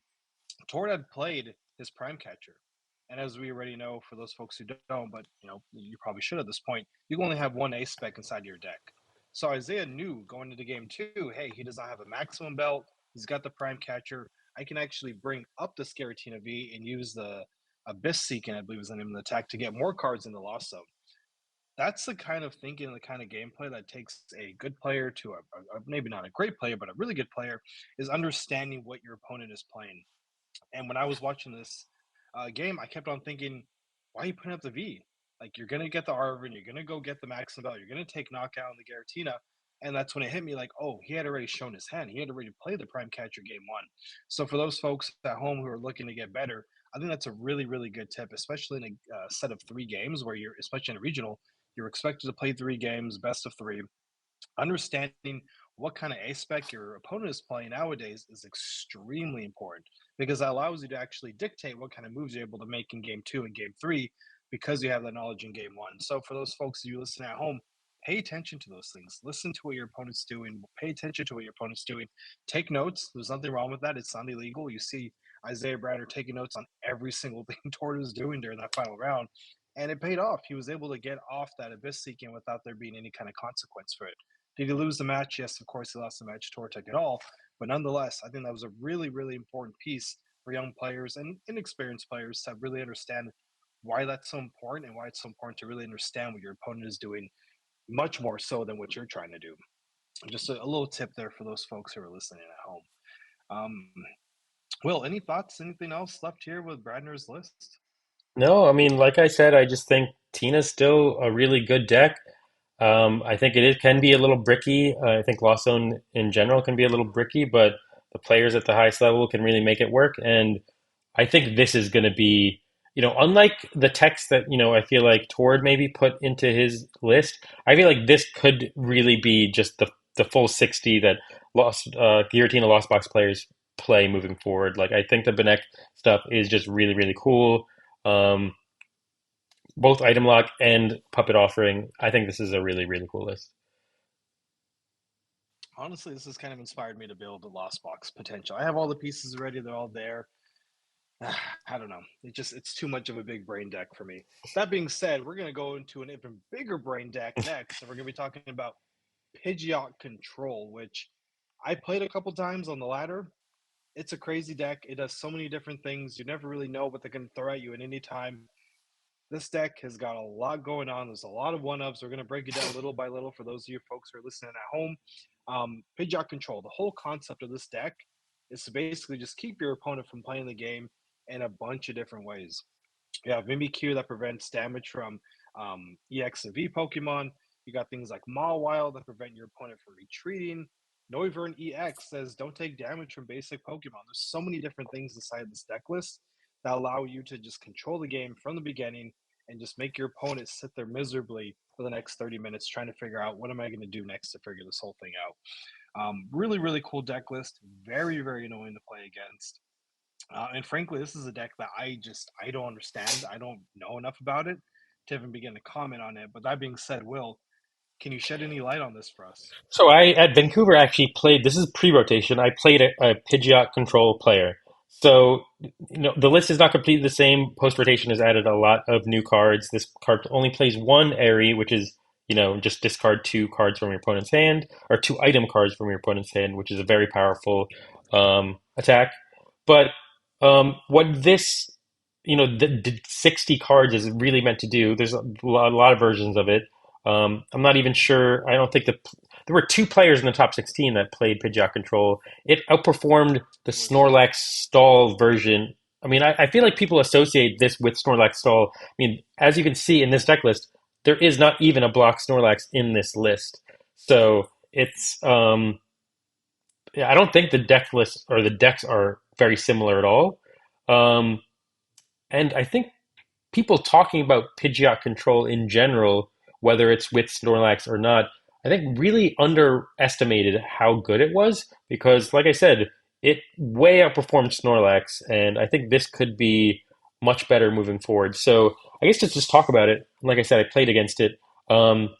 Tord had played his prime catcher. And as we already know, for those folks who don't, but you probably should at this point, you only have one ace spec inside your deck. So Isaiah knew going into game two, hey, he does not have a maximum belt. He's got the prime catcher. I can actually bring up the Scaratina V and use the Abyss Seeking, I believe is the name of the attack, to get more cards in the Lost Zone. That's the kind of thinking and the kind of gameplay that takes a good player to maybe not a great player, but a really good player, is understanding what your opponent is playing. And when I was watching this game, I kept on thinking, why are you putting up the V? Like, you're going to get the Arvin, you're going to go get the Maxim Bell, you're going to take knockout on the Garatina. And that's when it hit me like, oh, he had already shown his hand. He had already played the Prime Catcher game one. So for those folks at home who are looking to get better, I think that's a really, really good tip, especially in a set of three games where you're, especially in a regional, you're expected to play three games, best of three. Understanding what kind of A spec your opponent is playing nowadays is extremely important because that allows you to actually dictate what kind of moves you're able to make in game two and game three because you have that knowledge in game one. So for those folks you listen at home, pay attention to those things. Listen to what your opponent's doing. Pay attention to what your opponent's doing. Take notes. There's nothing wrong with that. It's not illegal. You see Isaiah Bradder taking notes on every single thing Torta was doing during that final round. And it paid off. He was able to get off that abyss seeking without there being any kind of consequence for it. Did he lose the match? Yes, of course he lost the match. Tor took it all. But nonetheless, I think that was a really, really important piece for young players and inexperienced players to really understand why that's so important and why it's so important to really understand what your opponent is doing much more so than what you're trying to do. Just a little tip there for those folks who are listening at home. Um, Will, any thoughts? Anything else left here with Bradner's list? No, I mean, like I said, I just think Tina's still a really good deck. I think can be a little bricky. I think Lost Zone in general can be a little bricky, but the players at the highest level can really make it work. And I think this is going to be, unlike the text that, I feel like Tord maybe put into his list, I feel like this could really be just the full 60 that Giratina Lost Box players play moving forward. Like, I think the Benek stuff is just really, really cool. Um, Both item lock and puppet offering. I think this is a really, really cool list. Honestly, this has kind of inspired me to build a Lost Box potential. I have all the pieces ready; they're all there. I don't know. It's too much of a big brain deck for me. That being said, we're gonna go into an even bigger brain deck next, and we're gonna be talking about Pidgeot Control, which I played a couple times on the ladder. It's a crazy deck. It does so many different things. You never really know what they're gonna throw at you at any time. This deck has got a lot going on. There's a lot of one-ups. We're going to break it down little by little for those of you folks who are listening at home. Pidgeot Control, the whole concept of this deck is to basically just keep your opponent from playing the game in a bunch of different ways. You have Mimikyu that prevents damage from EX and V Pokemon. You got things like Mawile that prevent your opponent from retreating. Noivern EX says don't take damage from basic Pokemon. There's so many different things inside this deck list that allow you to just control the game from the beginning and just make your opponent sit there miserably for the next 30 minutes trying to figure out what am I going to do next to figure this whole thing out. Really, really cool deck list. Very, very annoying to play against. And frankly, this is a deck that I don't understand. I don't know enough about it to even begin to comment on it. But that being said, Will, can you shed any light on this for us? So I at Vancouver actually played. This is pre-rotation. I played a Pidgeot control player. So the list is not completely the same. Post-rotation has added a lot of new cards. This card only plays one Airy, which is just discard two cards from your opponent's hand or two item cards from your opponent's hand, which is a very powerful attack. But what this the 60 cards is really meant to do. There's a lot of versions of it. I'm not even sure. I don't think there were two players in the top 16 that played Pidgeot Control. It outperformed the It was Snorlax Stall version. I mean, I feel like people associate this with Snorlax Stall. I mean, as you can see in this deck list, there is not even a block Snorlax in this list. So it's yeah, I don't think the deck list or the decks are very similar at all. Um, and I think people talking about Pidgeot control in general, whether it's with Snorlax or not, I think really underestimated how good it was because, like I said, it way outperformed Snorlax, and I think this could be much better moving forward. So I guess to just talk about it, like I said, I played against it. Um,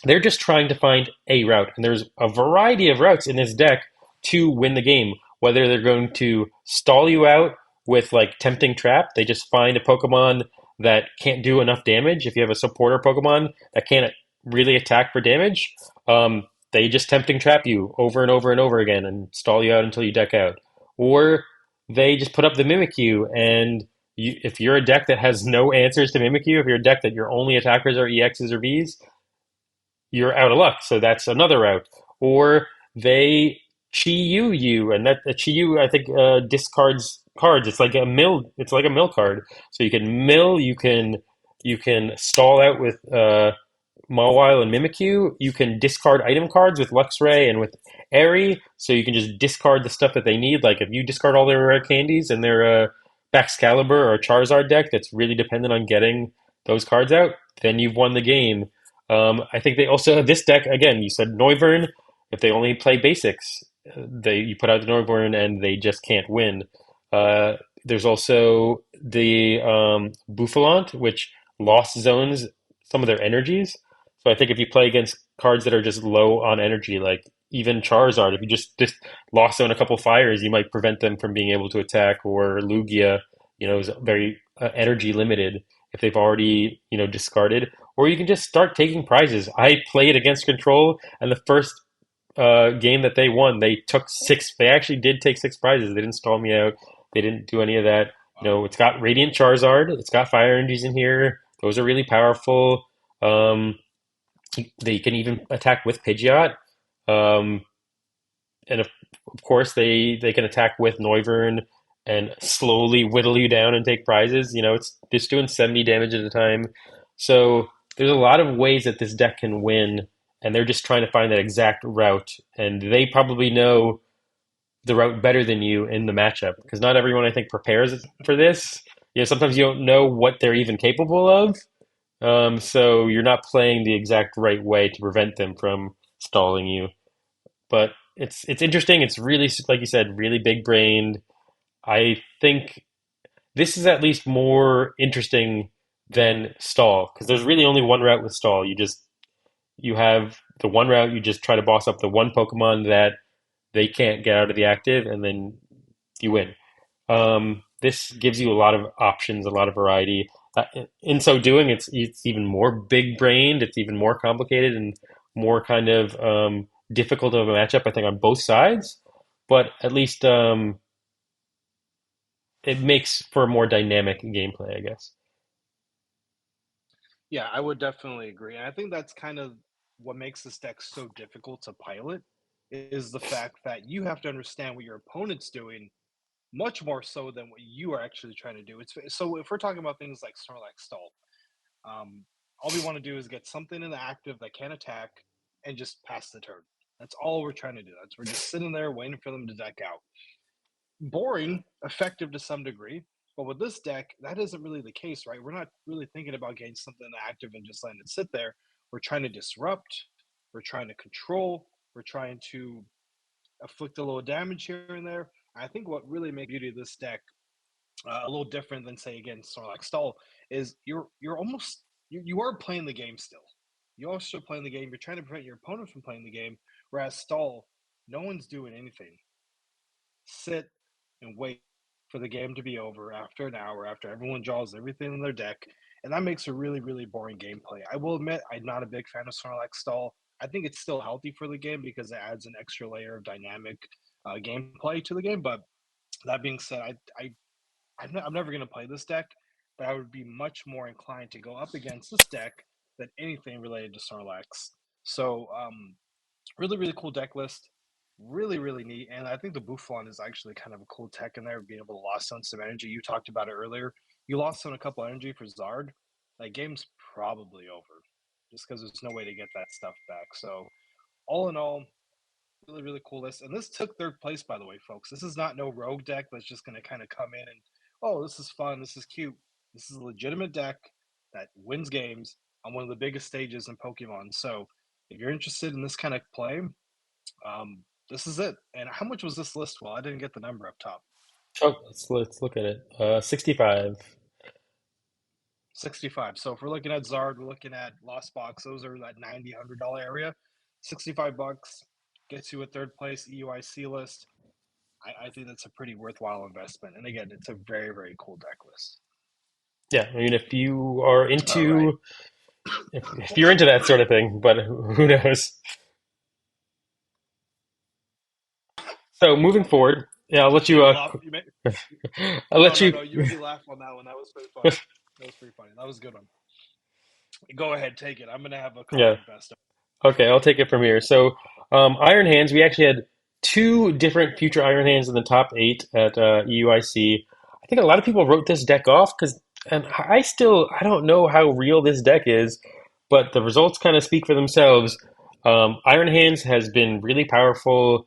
they're just trying to find a route, and there's a variety of routes in this deck to win the game. Whether they're going to stall you out with like Tempting Trap, they just find a Pokemon that can't do enough damage. If you have a supporter Pokemon that can't really attack for damage, they just Tempting Trap you over and over and over again and stall you out until you deck out. Or they just put up the Mimikyu, and if you're a deck that has no answers to Mimikyu, if you're a deck that your only attackers are EXs or Vs, you're out of luck. So that's another route. Or they Chi-Yu you, and that Chi-Yu I think discards cards. It's like a mill. It's like a mill card. So you can mill. You can stall out with Mawile and Mimikyu. You can discard item cards with Luxray and with Airy. So you can just discard the stuff that they need. Like if you discard all their rare candies and their Baxcalibur or Charizard deck that's really dependent on getting those cards out, then you've won the game. I think they also have this deck again. You said Noivern. If they only play basics, they you put out the Noivern and they just can't win. There's also the Bouffalant, which lost zones some of their energies. So I think if you play against cards that are just low on energy, like even Charizard, if you just lost zone a couple fires, you might prevent them from being able to attack. Or Lugia, is very energy limited if they've already discarded. Or you can just start taking prizes. I played against Control, and the first game that they won, they took six. They actually did take six prizes. They didn't stall me out. They didn't do any of that. wow. It's got Radiant Charizard. It's got Fire Energies in here. Those are really powerful. Um, they can even attack with Pidgeot. Um, and of course, they can attack with Noivern and slowly whittle you down and take prizes. It's just doing 70 damage at a time. So there's a lot of ways that this deck can win, and they're just trying to find that exact route. And they probably know the route better than you in the matchup because not everyone, I think, prepares for this. Sometimes you don't know what they're even capable of. So you're not playing the exact right way to prevent them from stalling you. But it's interesting. It's really, like you said, really big brained. I think this is at least more interesting than stall because there's really only one route with stall. You have the one route. You just try to boss up the one Pokemon that they can't get out of the active, and then you win. This gives you a lot of options, a lot of variety. In so doing, it's even more big brained. It's even more complicated and more kind of difficult of a matchup. I think on both sides, but at least it makes for a more dynamic gameplay, I guess. Yeah, I would definitely agree. And I think that's kind of what makes this deck so difficult to pilot is the fact that you have to understand what your opponent's doing much more so than what you are actually trying to do. It's so if we're talking about things like Snorlax Stall, um, all we want to do is get something in the active that can attack and just pass the turn. That's all we're trying to do. We're just sitting there waiting for them to deck out. Boring, effective to some degree, But with this deck, that isn't really the case, right? We're not really thinking about getting something active and just letting it sit there. We're trying to disrupt, we're trying to control, we're trying to afflict a little damage here and there. I think what really makes the beauty of this deck a little different than say again Snorlax Stall is you're almost you are playing the game still. You're also playing the game. You're trying to prevent your opponent from playing the game. Whereas Stall, no one's doing anything. Sit and wait for the game to be over after an hour, after everyone draws everything in their deck, and that makes a really really boring gameplay. I will admit I'm not a big fan of Snorlax Stall. I think it's still healthy for the game because it adds an extra layer of dynamic gameplay to the game. But that being said, I'm never going to play this deck, but I would be much more inclined to go up against this deck than anything related to Snorlax. So, really, really cool deck list. Really, really neat. And I think the Buffon is actually kind of a cool tech in there, being able to lost on some energy. You talked about it earlier. You lost on a couple energy for Zard. That game's probably over just because there's no way to get that stuff back. So, all in all, really, really cool list. And this took third place, by the way, folks. This is not no rogue deck that's just going to kind of come in and, oh, this is fun. This is cute. This is a legitimate deck that wins games on one of the biggest stages in Pokemon. So if you're interested in this kind of play, this is it. And how much was this list? Well, I didn't get the number up top. Oh, let's look at it. 65. 65. So if we're looking at Zard, we're looking at Lost Box. Those are that $90, $100 area. 65 bucks gets you a third place EUIC list. I think that's a pretty worthwhile investment. And again, it's a very, very cool deck list. Yeah, I mean, if you are All right. into if you're into that sort of thing, but who knows? So moving forward, yeah, I'll let You you. made me laugh. You made, I'll no, let no, you. no. You made me laugh on that one. That was pretty funny. That was pretty funny. That was a good one. Go ahead, take it. I'm gonna have a Yeah. comment best. Okay, I'll take it from here. So, Iron Hands, we actually had two different future Iron Hands in the top eight at EUIC. I think a lot of people wrote this deck off because, and I don't know how real this deck is, but the results kind of speak for themselves. Iron Hands has been really powerful,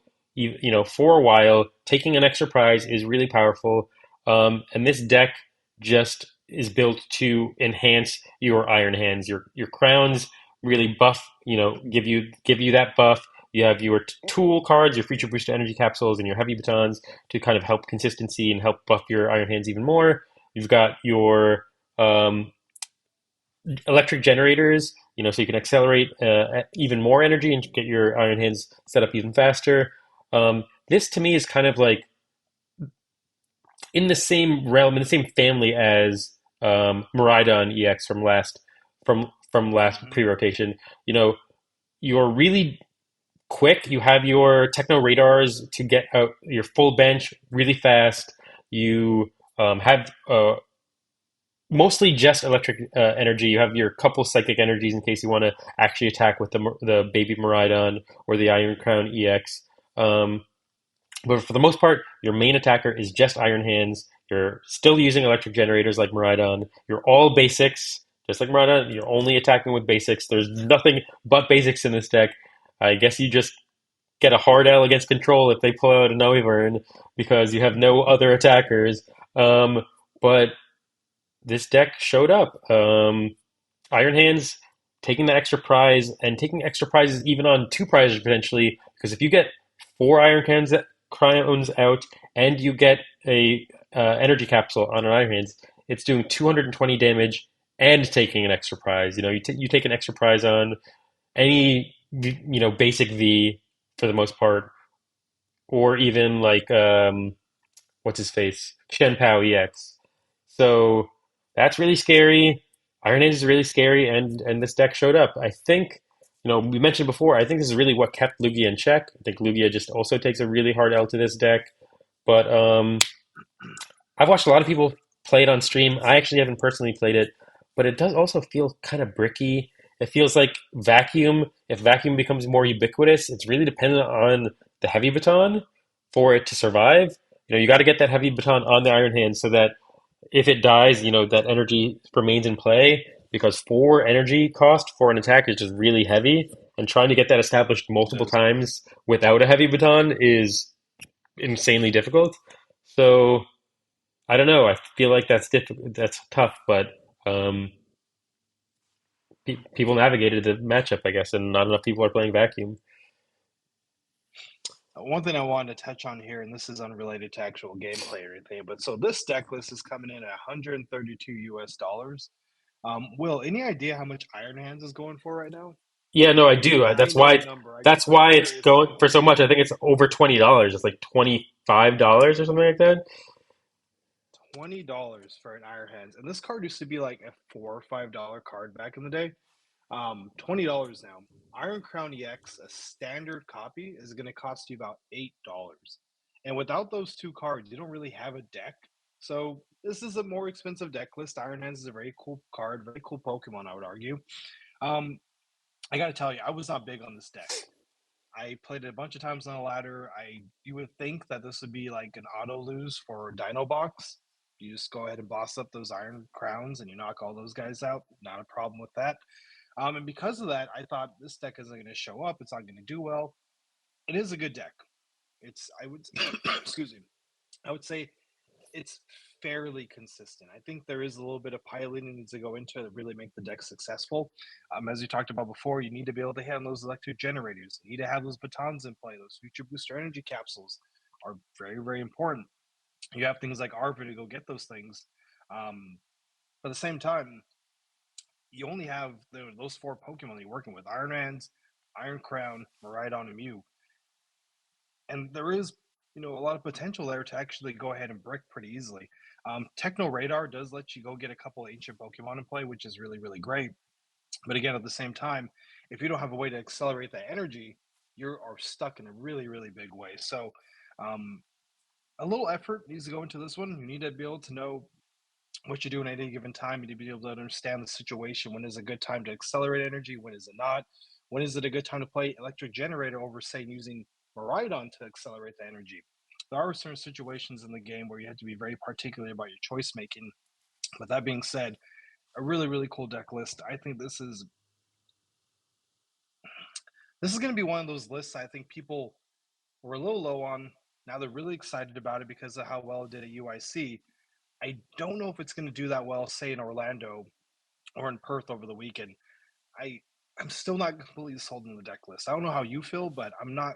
for a while. Taking an extra prize is really powerful, and this deck just is built to enhance your Iron Hands, your crowns really buff, give you that buff. You have your tool cards, your future booster energy capsules, and your heavy batons to kind of help consistency and help buff your Iron Hands even more. You've got your electric generators, so you can accelerate even more energy and get your Iron Hands set up even faster. This to me is kind of like in the same realm, in the same family as Miraidon EX from last Mm-hmm. pre-rotation. You're really quick. You have your techno radars to get out your full bench really fast. You have mostly just electric energy. You have your couple psychic energies in case you want to actually attack with the baby Miraidon or the Iron Crown EX. Um, but for the most part, your main attacker is just Iron Hands. You're still using electric generators like Miraidon. You're all basics, just like Miraidon. You're only attacking with basics. There's nothing but basics in this deck. I guess you just get a hard L against control if they pull out a Noivern because you have no other attackers. But this deck showed up. Iron Hands taking the extra prize and taking extra prizes even on two prizes potentially because if you get four Iron Hands crowns out and you get a energy capsule on an Iron Hands, it's doing 220 damage and taking an extra prize. You take an extra prize on any basic V for the most part, or even like what's his face Shen Pao EX. So that's really scary. Iron Age is really scary, and this deck showed up. I think we mentioned before. I think this is really what kept Lugia in check. I think Lugia just also takes a really hard L to this deck, but I've watched a lot of people play it on stream. I actually haven't personally played it, but it does also feel kind of bricky. It feels like vacuum. If vacuum becomes more ubiquitous, it's really dependent on the heavy baton for it to survive. You got to get that heavy baton on the Iron Hand so that if it dies, that energy remains in play because four energy cost for an attack is just really heavy. And trying to get that established It multiple is. times without a heavy baton is insanely difficult. So I don't know. I feel like that's difficult. That's tough, but um, people navigated the matchup, I guess, and not enough people are playing vacuum. One thing I wanted to touch on here, and this is unrelated to actual gameplay or anything, but so this deck list is coming in at 132 US dollars. Will, any idea how much Iron Hands is going for right now? Yeah, no, I do. I That's know why. the number. That's I'm why it's curious to going know. for so much. I think it's over $20. It's like $25 or something like that. $20 for an Iron Hands, and this card used to be like a $4 or $5 card back in the day. $20 now. Iron Crown EX, a standard copy, is going to cost you about $8. And without those two cards, you don't really have a deck. So this is a more expensive deck list. Iron Hands is a very cool card, very cool Pokemon, I would argue. Um, I got to tell you, I was not big on this deck. I played it a bunch of times on the ladder. You would think that this would be like an auto lose for Dino Box. You just go ahead and boss up those Iron Crowns and you knock all those guys out. Not a problem with that. And because of that, I thought this deck isn't going to show up. It's not going to do well. It is a good deck. I would, excuse me, I would say it's fairly consistent. I think there is a little bit of piloting that needs to go into it to really make the deck successful. As we talked about before, you need to be able to handle those electric generators. You need to have those batons in play. Those future booster energy capsules are very, very important. You have things like Arthur to go get those things. But at the same time, you only have those four Pokemon you're working with: Iron Hands, Iron Crown, Miraidon, and Mew. And there is, a lot of potential there to actually go ahead and brick pretty easily. Techno Radar does let you go get a couple of ancient Pokemon in play, which is really, really great. But again, at the same time, if you don't have a way to accelerate that energy, you are stuck in a really, really big way. So, um, a little effort needs to go into this one. You need to be able to know what you're doing at any given time. You need to be able to understand the situation. When is a good time to accelerate energy? When is it not? When is it a good time to play electric generator over, say, using Miraidon to accelerate the energy? There are certain situations in the game where you have to be very particular about your choice making. But that being said, a really, really cool deck list. I think this is going to be one of those lists I think people were a little low on. Now they're really excited about it because of how well it did at UIC. I don't know if it's going to do that well, say in Orlando or in Perth over the weekend. I I'm still not completely sold on the deck list. I don't know how you feel, but I'm not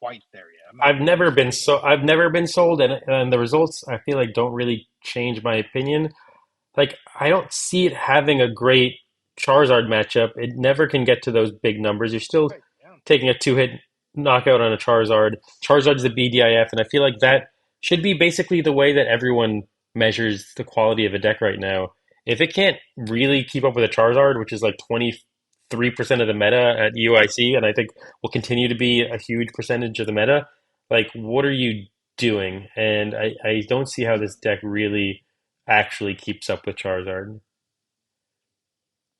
quite there yet. I'm not quite sold. I've never been sold, and the results I feel like don't really change my opinion. Like I don't see it having a great Charizard matchup. It never can get to those big numbers. You're still Right? Yeah. taking a two-hit knockout on a Charizard. Charizard's the BDIF, and I feel like that should be basically the way that everyone measures the quality of a deck right now. If it can't really keep up with a Charizard, which is like 23% of the meta at UIC, and I think will continue to be a huge percentage of the meta, like what are you doing? And I don't see how this deck really actually keeps up with Charizard.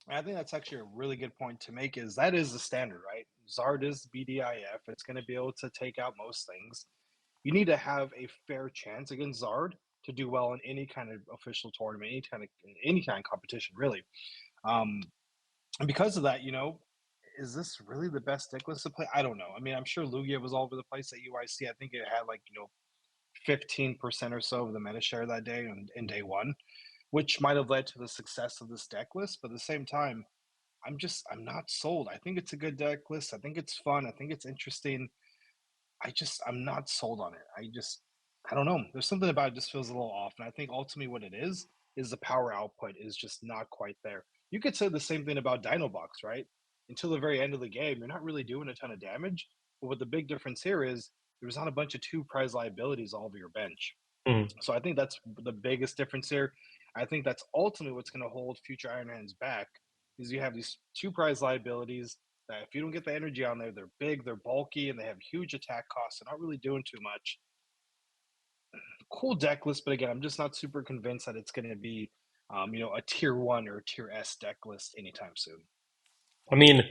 I think that's actually a really good point to make. Is that is the standard, right? Zard is BDIF. It's going to be able to take out most things. You need to have a fair chance against Zard to do well in any kind of official tournament, any kind of competition, really. Um, and because of that, is this really the best deck list to play? I don't know. I mean, I'm sure Lugia was all over the place at UIC. I think it had like 15% or so of the meta share that day in day one, which might have led to the success of this deck list. But at the same time, I'm not sold. I think it's a good deck list. I think it's fun. I think it's interesting. I'm not sold on it. I don't know. There's something about it just feels a little off. And I think ultimately what it is the power output is just not quite there. You could say the same thing about Dinobox, right? Until the very end of the game, you're not really doing a ton of damage. But what the big difference here is there's not a bunch of two prize liabilities all over your bench. Mm. So I think that's the biggest difference here. I think that's ultimately what's going to hold future Iron Hands back is you have these two prize liabilities that if you don't get the energy on there, they're big, they're bulky, and they have huge attack costs. They're not really doing too much. Cool deck list, but again, I'm just not super convinced that it's going to be, a tier one or tier S deck list anytime soon. I mean,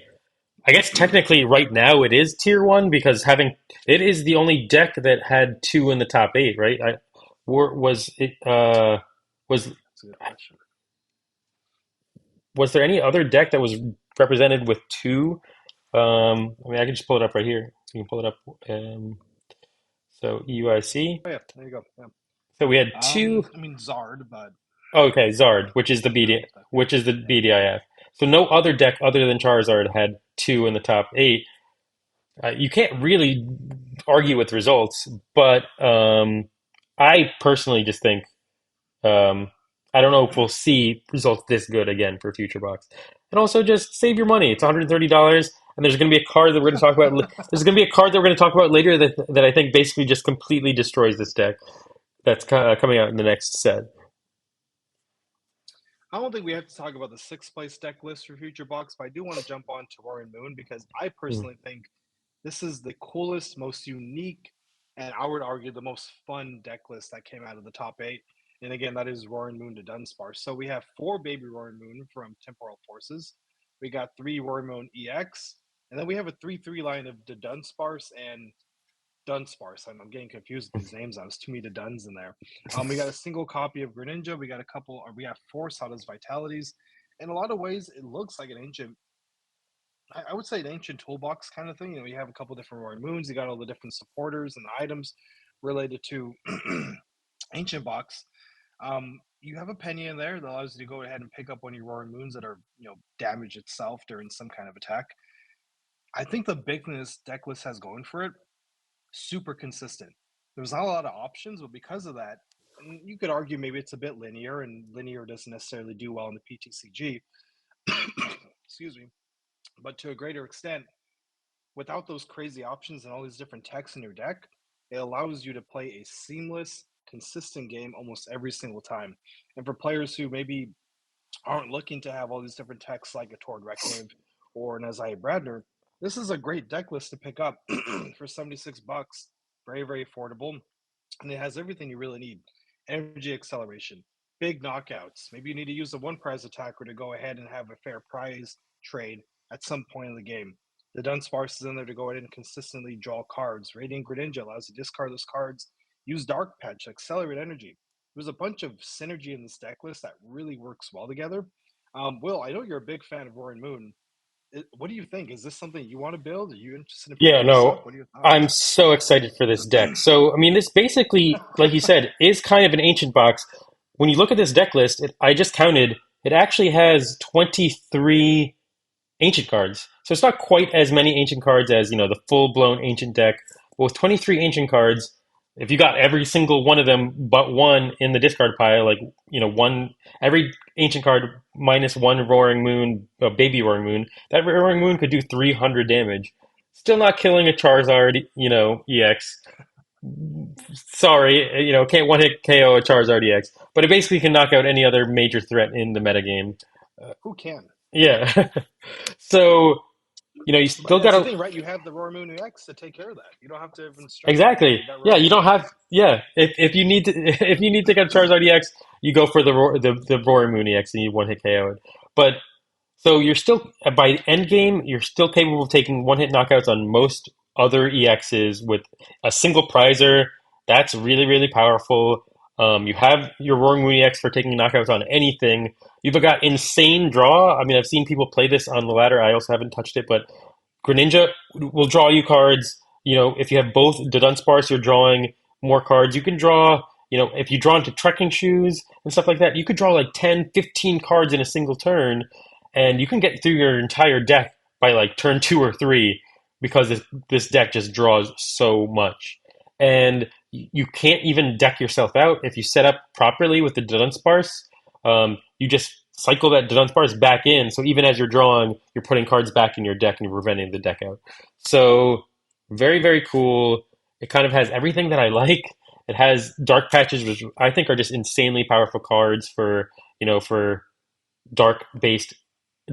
I guess technically right now it is tier one because having it is the only deck that had two in the top eight, right? Was it That's a good question. was there any other deck that was represented with two? I mean, I can just pull it up right here. You can pull it up. So EUIC. Oh yeah, there you go. Yeah. So we had two. I mean Zard, but Okay, Zard, which is the keep going BD, with that. which is the Yeah. BDIF. So no other deck other than Charizard had two in the top eight. You can't really argue with results, but I personally just think I don't know if we'll see results this good again for Future Box. And also, just save your money. It's $130, and there's going to be a card that we're going to talk about. There's going to be a card that we're going to talk about later that I think basically just completely destroys this deck. That's coming out in the next set. I don't think we have to talk about the sixth place deck list for Future Box, but I do want to jump on to Roaring Moon because I Mm. personally think this is the coolest, most unique, and I would argue the most fun deck list that came out of the top eight. And again, that is Roaring Moon to Dunsparce. So we have four Baby Roaring Moon from Temporal Forces. We got three Roaring Moon EX, and then we have a 3-3 line of the Dunsparce and Dunsparce. I'm getting confused with these names. I was too many Duns in there. We got a single copy of Greninja. We got a couple, or we have four Sada's Vitalities. In a lot of ways, it looks like an ancient, I would say an ancient toolbox kind of thing. You know, you have a couple different Roaring Moons. You got all the different supporters and the items related to ancient box. You have a penny in there that allows you to go ahead and pick up one of your Roaring Moons that are, damage itself during some kind of attack. I think the big thing this deck list has going for it, super consistent. There's not a lot of options, but because of that, and you could argue maybe it's a bit linear, and linear doesn't necessarily do well in the PTCG. Excuse me. But to a greater extent, without those crazy options and all these different techs in your deck, it allows you to play a seamless, consistent game almost every single time. And for players who maybe aren't looking to have all these different techs like a Tord Reklev or an Isaiah Bradner, this is a great deck list to pick up for 76 bucks. Very, very affordable. And it has everything you really need: energy acceleration, big knockouts. Maybe you need to use a one prize attacker to go ahead and have a fair prize trade at some point in the game. The Dunsparce is in there to go ahead and consistently draw cards. Radiant Greninja allows you to discard those cards, use Dark Patch, accelerate energy. There's a bunch of synergy in this deck list that really works well together. Will, I know you're a big fan of Roaring Moon. What do you think? Is this something you want to build? Are you interested in Yeah, picking this no, up? What are your I'm thoughts? so excited for this deck. So, I mean, this basically, like you said, is kind of an ancient box. When you look at this deck list, I just counted, it actually has 23 ancient cards. So it's not quite as many ancient cards as, the full-blown ancient deck. But with 23 ancient cards, if you got every single one of them but one in the discard pile, like, every ancient card minus one Roaring Moon, baby Roaring Moon, that Roaring Moon could do 300 damage. Still not killing a Charizard, EX. Sorry, can't one hit KO a Charizard EX, but it basically can knock out any other major threat in the metagame. Who can? Yeah. So, you But still that's the gotta thing, right? You have the Roaring Moon X to take care of that. You don't have to even stress about that. exactly. You got Yeah, Roaring you Moon don't have. EX. Yeah, if you need to if you need to get Charizard EX, you go for the Roaring Moon EX and you one hit KO it. But so you're still by end game, you're still capable of taking one hit knockouts on most other EXs with a single prizer. That's really really powerful. You have your Roaring Moon EX for taking knockouts on anything. You've got insane draw. I mean, I've seen people play this on the ladder. I also haven't touched it, but Greninja will draw you cards. If you have both the Dunsparce, you're drawing more cards. You can draw, if you draw into trekking shoes and stuff like that, you could draw like 10, 15 cards in a single turn, and you can get through your entire deck by like turn two or three because this deck just draws so much. And you can't even deck yourself out if you set up properly with the Dunsparce. You just cycle that Dunsparce back in. So even as you're drawing, you're putting cards back in your deck and you're preventing the deck out. So very, very cool. It kind of has everything that I like. It has dark patches, which I think are just insanely powerful cards for dark based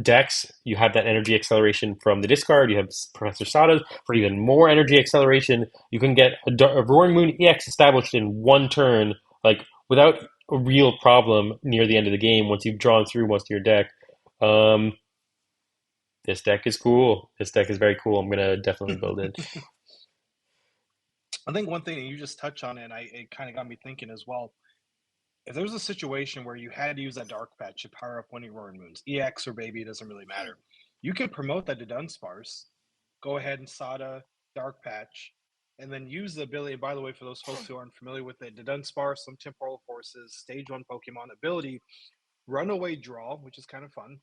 decks. You have that energy acceleration from the discard. You have Professor Sada's for even more energy acceleration. You can get a Roaring Moon EX established in one turn, like without a real problem near the end of the game once you've drawn through most of your deck. Um, this deck is cool. This deck is very cool. I'm gonna definitely build it. I think one thing that you just touched on, and it kind of got me thinking as well. If there was a situation where you had to use that dark patch to power up one of your Roaring Moons, EX or Baby, it doesn't really matter. You could promote that to Dunsparce, go ahead and Sada, dark patch, and then use the ability. By the way, for those folks who aren't familiar with it, the Dunsparce, some temporal forces, stage one Pokemon ability, runaway draw, which is kind of fun.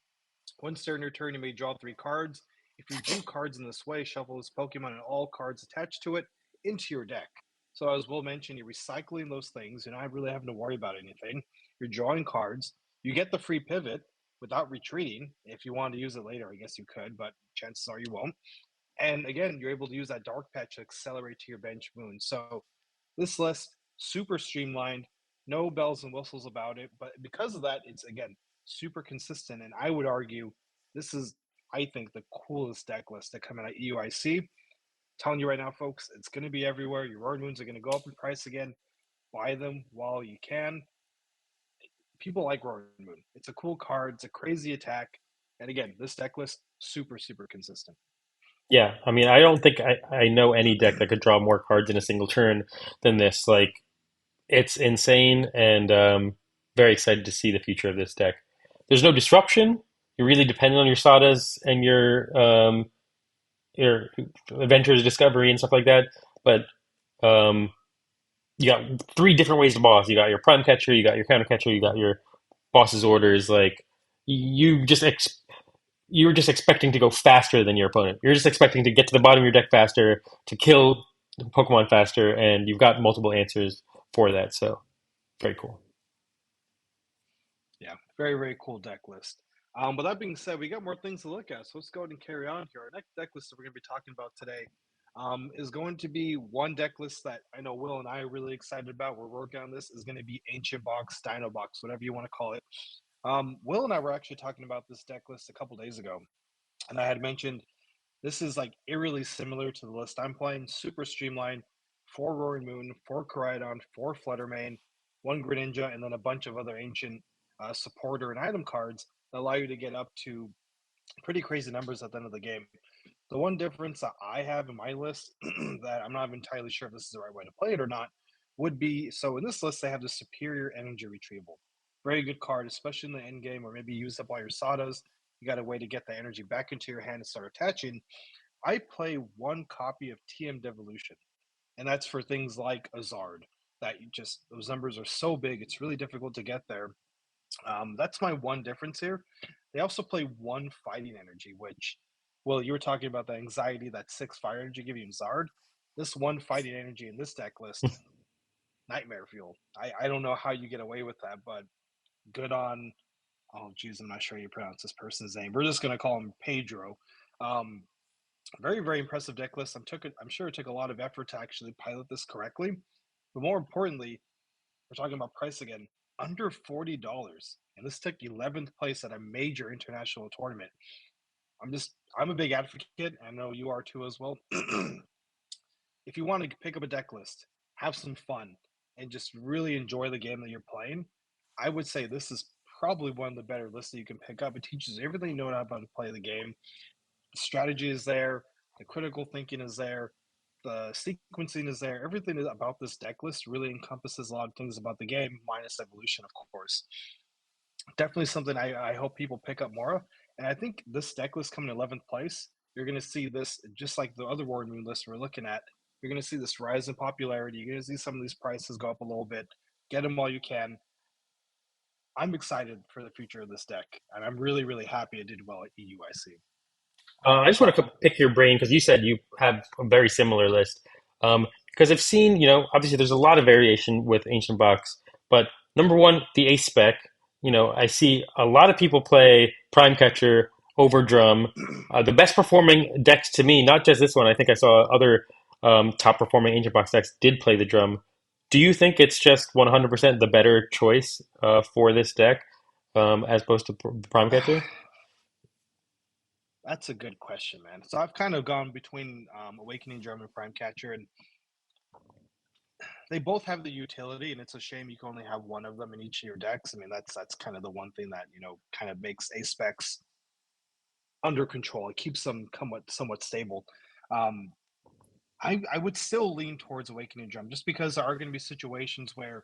Once during your turn, you may draw three cards. If you drew cards in this way, shuffle this Pokemon and all cards attached to it into your deck. So, as Will mentioned, you're recycling those things. You're not really having to worry about anything. You're drawing cards. You get the free pivot without retreating. If you wanted to use it later, I guess you could, but chances are you won't. And again, you're able to use that dark patch to accelerate to your bench moon. So, this list, super streamlined, no bells and whistles about it. But because of that, it's again super consistent. And I would argue this is, I think, the coolest deck list that come out of EUIC. Telling you right now, folks, it's going to be everywhere. Your Roaring Moons are going to go up in price again. Buy them while you can. People like Roaring Moon. It's a cool card. It's a crazy attack. And again, this deck list, super, super consistent. Yeah, I mean, I don't think I know any deck that could draw more cards in a single turn than this. Like, it's insane, and very excited to see the future of this deck. There's no disruption. You're really dependent on your Sadas and your Adventures, Discovery, and stuff like that. But um, you got three different ways to boss. You got your Prime Catcher, you got your Counter Catcher, you got your boss's orders. Like, you just you're just expecting to go faster than your opponent. You're just expecting to get to the bottom of your deck faster, to kill Pokemon faster, and you've got multiple answers for that. So very cool. Yeah, very, very cool deck list. But that being said, we got more things to look at. So let's go ahead and carry on here. Our next deck list that we're going to be talking about today is going to be one deck list that I know Will and I are really excited about. We're working on this. Is going to be Ancient Box, Dino Box, whatever you want to call it. Will and I were actually talking about this deck list a couple days ago, and I had mentioned this is like eerily similar to the list I'm playing. Super streamlined. Four Roaring Moon, four Koraidon, four Fluttermane, one Greninja, and then a bunch of other ancient supporter and item cards that allow you to get up to pretty crazy numbers at the end of the game. The one difference that I have in my list that I'm not entirely sure if this is the right way to play it or not would be so in this list they have the superior energy retrieval. Very good card, especially in the end game or maybe you use up all your Sadas. You got a way to get the energy back into your hand and start attaching. I play one copy of TM Devolution, and that's for things like Azard. That you just those numbers are so big, it's really difficult to get there. That's my one difference here. They also play one fighting energy, which, well, you were talking about the anxiety that six fire energy give you in Zard. This one fighting energy in this deck list, nightmare fuel. I don't know how you get away with that, but good on. Oh, geez, I'm not sure how you pronounce this person's name. We're just gonna call him Pedro. Um, very, very impressive deck list. I'm sure it took a lot of effort to actually pilot this correctly, but more importantly, we're talking about price again, under $40. And this took 11th place at a major international tournament. I'm a big advocate. I know you are too as well. If you want to pick up a deck list, have some fun, and just really enjoy the game that you're playing, I would say this is probably one of the better lists that you can pick up. It teaches you everything you know about to play the game. The strategy is there, the critical thinking is there, the sequencing is there. Everything about this deck list really encompasses a lot of things about the game, minus evolution, of course. Definitely something I hope people pick up more of. And I think this deck list coming 11th place, you're going to see this just like the other War Moon list we're looking at. You're going to see this rise in popularity. You're going to see some of these prices go up a little bit. Get them while you can. I'm excited for the future of this deck, and I'm really, really happy it did well at EUIC. I just want to pick your brain because you said you have a very similar list. Because I've seen, obviously there's a lot of variation with Ancient Box, but number one, the ace spec. I see a lot of people play Prime Catcher over Drum. The best performing decks to me, not just this one. I think I saw other top performing Ancient Box decks did play the Drum. Do you think it's just 100% the better choice for this deck as opposed to Prime Catcher? That's a good question, man. So I've kind of gone between Awakening Drum and Prime Catcher, and they both have the utility, and it's a shame you can only have one of them in each of your decks. I mean, that's kind of the one thing that kind of makes ace specs under control. It keeps them somewhat stable. Um, I would still lean towards Awakening Drum just because there are going to be situations where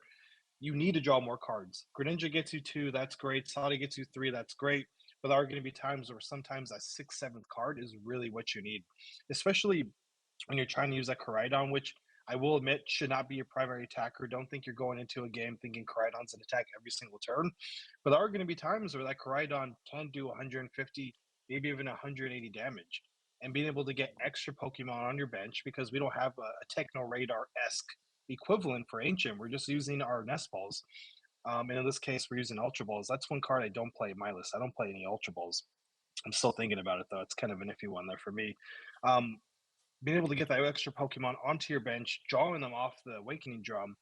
you need to draw more cards. Greninja gets you two, that's great. Sada gets you three, that's great. But there are going to be times where sometimes that sixth, seventh card is really what you need, especially when you're trying to use that Koraidon, which I will admit, should not be your primary attacker. Don't think you're going into a game thinking Koraidon's an attack every single turn. But there are going to be times where that Koraidon can do 150, maybe even 180 damage. And being able to get extra Pokemon on your bench, because we don't have a Techno Radar esque equivalent for Ancient. We're just using our Nest Balls. And in this case, we're using Ultra Balls. That's one card I don't play in my list. I don't play any Ultra Balls. I'm still thinking about it though. It's kind of an iffy one there for me. Um, Being able to get that extra Pokemon onto your bench, drawing them off the Awakening Drum,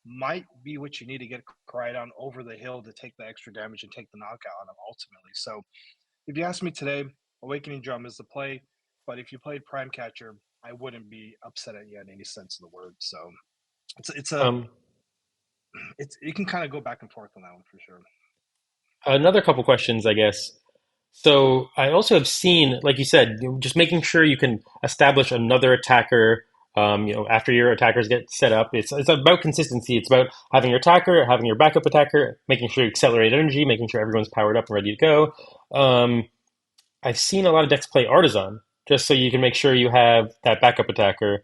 might be what you need to get Koraidon over the hill to take the extra damage and take the knockout on him ultimately. So if you ask me today, Awakening Drum is the play. But if you played Prime Catcher, I wouldn't be upset at you in any sense of the word. So it's a Um, it's you can kind of go back and forth on that one for sure. Another couple questions, I guess. So I also have seen, like you said, just making sure you can establish another attacker. After your attackers get set up, it's about consistency. It's about having your attacker, having your backup attacker, making sure you accelerate energy, making sure everyone's powered up and ready to go. Um, I've seen a lot of decks play Artisan just so you can make sure you have that backup attacker.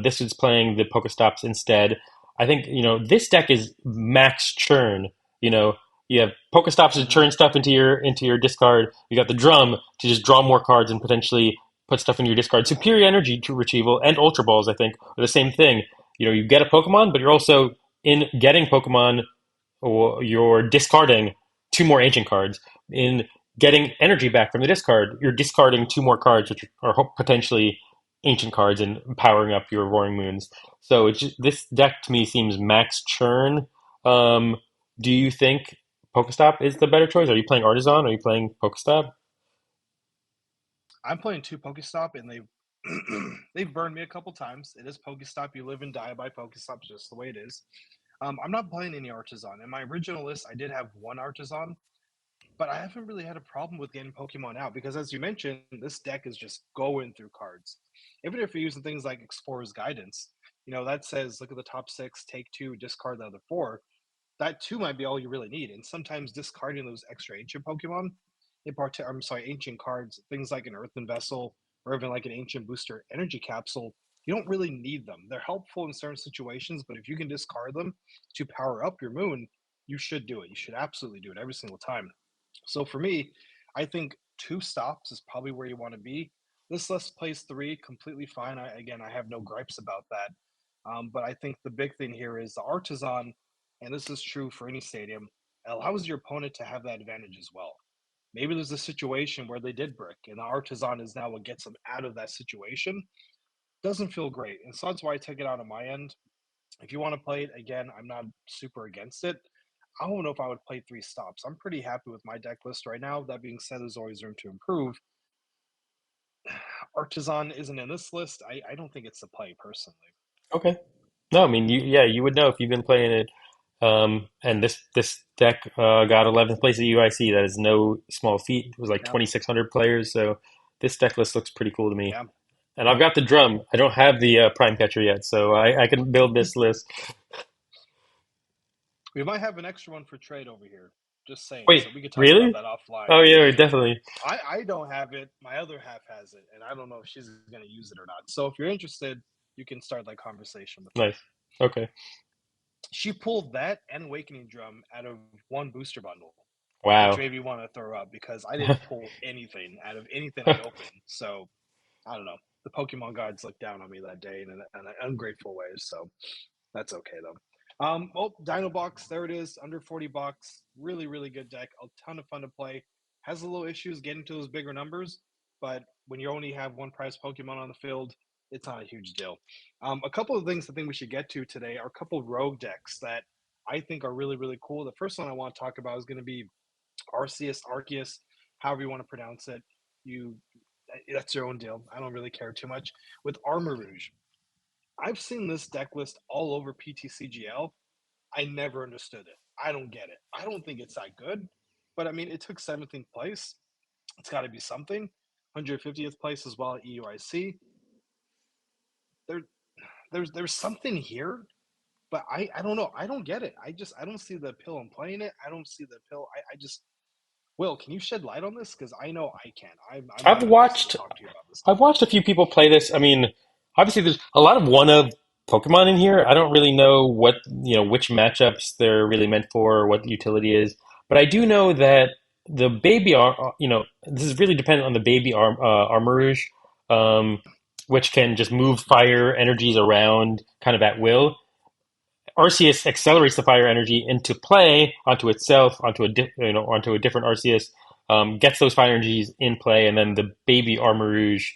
This is playing the Pokestops instead. I think, this deck is max churn. You know, you have Pokestops to Mm-hmm. churn stuff into your discard. You got the drum to just draw more cards and potentially put stuff in your discard. Superior Energy to Retrieval and Ultra Balls, I think, are the same thing. You get a Pokemon, but you're also in getting Pokemon or you're discarding two more ancient cards. In getting energy back from the discard, you're discarding two more cards, which are potentially ancient cards, and powering up your Roaring Moons. So this deck to me seems max churn. Um, do you think Pokestop is the better choice? Are you playing Artisan? Are you playing Pokestop? I'm playing two Pokestop, and they've burned me a couple times. It is Pokestop. You live and die by Pokestop, just the way it is. I'm not playing any Artisan. In my original list, I did have one Artisan, but I haven't really had a problem with getting Pokemon out because, as you mentioned, this deck is just going through cards. Even if you're using things like Explorer's Guidance, that says look at the top six, take two, discard the other four. That too might be all you really need. And sometimes discarding those extra ancient Pokemon, I'm sorry, ancient cards, things like an Earthen Vessel or even like an ancient booster energy capsule, you don't really need them. They're helpful in certain situations, but if you can discard them to power up your moon, you should do it. You should absolutely do it every single time. So for me, I think two stops is probably where you want to be. This list plays three completely fine. Again, I have no gripes about that. But I think the big thing here is the Artisan, and this is true for any stadium, allows your opponent to have that advantage as well. Maybe there's a situation where they did brick, and the Artisan is now what gets them out of that situation. Doesn't feel great. And so that's why I take it out on my end. If you want to play it, again, I'm not super against it. I don't know if I would play three stops. I'm pretty happy with my deck list right now. That being said, there's always room to improve. Artisan isn't in this list. I don't think it's a play personally. Okay. No, I mean, you would know if you've been playing it. And this deck got 11th place at EUIC. That is no small feat. It was like Yep. 2,600 players. So this deck list looks pretty cool to me. Yeah. And I've got the drum. I don't have the Prime Catcher yet, so I can build this list. We might have an extra one for trade over here. Just saying. Wait, So we could talk about really? that offline. Oh yeah, definitely. I don't have it. My other half has it, and I don't know if she's going to use it or not. So if you're interested, you can start that conversation with her. Nice. Okay. She pulled that and Awakening Drum out of one booster bundle, which Wow. made me want to throw up because I didn't pull anything out of anything I opened. So I don't know. The Pokemon gods looked down on me that day in an ungrateful way. So that's okay though. Well, Dino Box, there it is, under 40 bucks. Really, really good deck. A ton of fun to play. Has a little issues getting to those bigger numbers, but when you only have one prize Pokemon on the field, it's not a huge deal. A couple of things I think we should get to today are a couple of rogue decks that I think are really, really cool. The first one I want to talk about is going to be Arceus, however you want to pronounce it. You, that's your own deal. I don't really care too much. With Armor Rouge, I've seen this deck list all over PTCGL. I never understood it. I don't get it. I don't think it's that good. But I mean, it took 17th place. It's got to be something. 150th place as well at EUIC. There, there's something here, but I don't know. I don't get it. I don't see the appeal in playing it. I don't see the appeal. I just Will, can you shed light on this? Because I know I can. I'm I've really interested to watched talk to you about this I've deck. watched a few people play this. I mean, obviously there's a lot of one of Pokemon in here. I don't really know what, which matchups they're really meant for or what the utility is. But I do know that the this is really dependent on the Armourouge, um, which can just move fire energies around kind of at will. Arceus accelerates the fire energy into play onto itself, onto a different Arceus, gets those fire energies in play, and then the baby Armourouge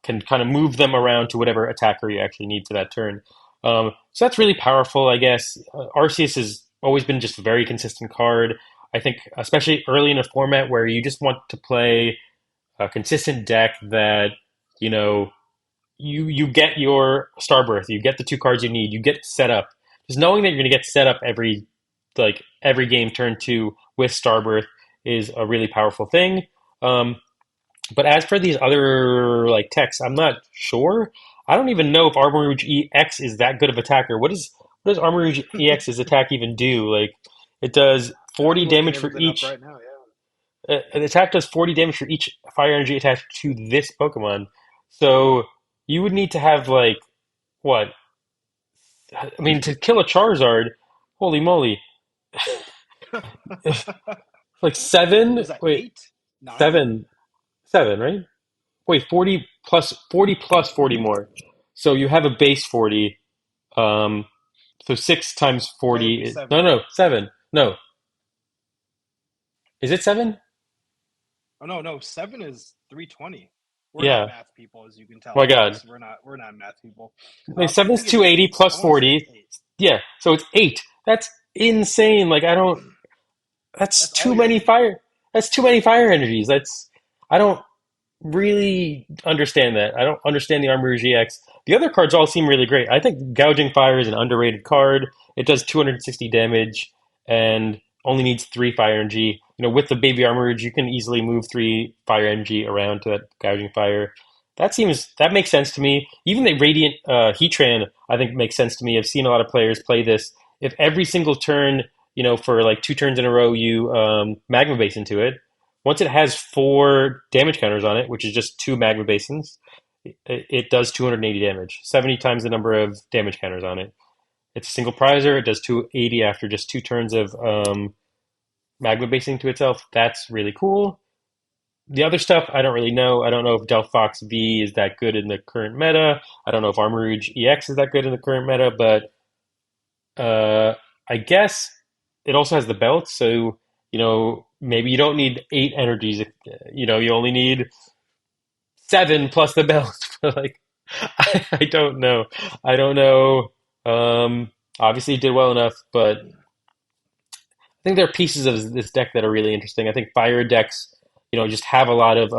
can kind of move them around to whatever attacker you actually need for that turn. So that's really powerful, I guess. Arceus has always been just a very consistent card. I think, especially early in a format where you just want to play a consistent deck that you know you get your Starbirth, you get the two cards you need, you get set up. Just knowing that you're going to get set up every game turn two with Starbirth is a really powerful thing. Um, but as for these other like techs, I'm not sure. I don't even know if Armor Rouge EX is that good of attacker. What does Armor Rouge EX's attack even do? Like it does I'm 40 looking damage for everything up each. right now. Yeah. An attack does 40 damage for each fire energy attached to this Pokemon. So you would need to have like what? I mean, to kill a Charizard, holy moly, like seven. Was that Wait, 8, 9? seven, seven, right? Wait, 40 plus 40 more. So you have a base 40. Um, so six times Yeah, it'd 40. be No, 7. no, seven. No, is it seven? Oh no, no, 7 is 320. We're not Yeah. math people, as you can Oh tell, my God. folks. We're not math people. Like I seven's think it's 280 8. plus I want to say it's 40. 8. Yeah. So it's eight. That's insane. Like I don't. That's That's all too your many energy. fire. That's too many fire energies. That's. I don't really understand that. I don't understand the Armor GX. The other cards all seem really great. I think Gouging Fire is an underrated card. It does 260 damage and only needs three fire energy. With the Baby Armor, you can easily move three fire energy around to that Gouging Fire. That makes sense to me. Even the Radiant Heatran, I think makes sense to me. I've seen a lot of players play this. If every single turn, for like two turns in a row, you Magma Base into it, once it has four damage counters on it, which is just two magma basins, it does 280 damage, 70 times the number of damage counters on it. It's a single prizer. It does 280 after just two turns of magma basing to itself. That's really cool. The other stuff, I don't really know. I don't know if Delphox V is that good in the current meta. I don't know if Armourouge EX is that good in the current meta, but I guess it also has the belt, so maybe you don't need eight energies. You only need seven plus the belt. Like, I don't know. I don't know. Obviously, it did well enough, but I think there are pieces of this deck that are really interesting. I think fire decks, just have a lot of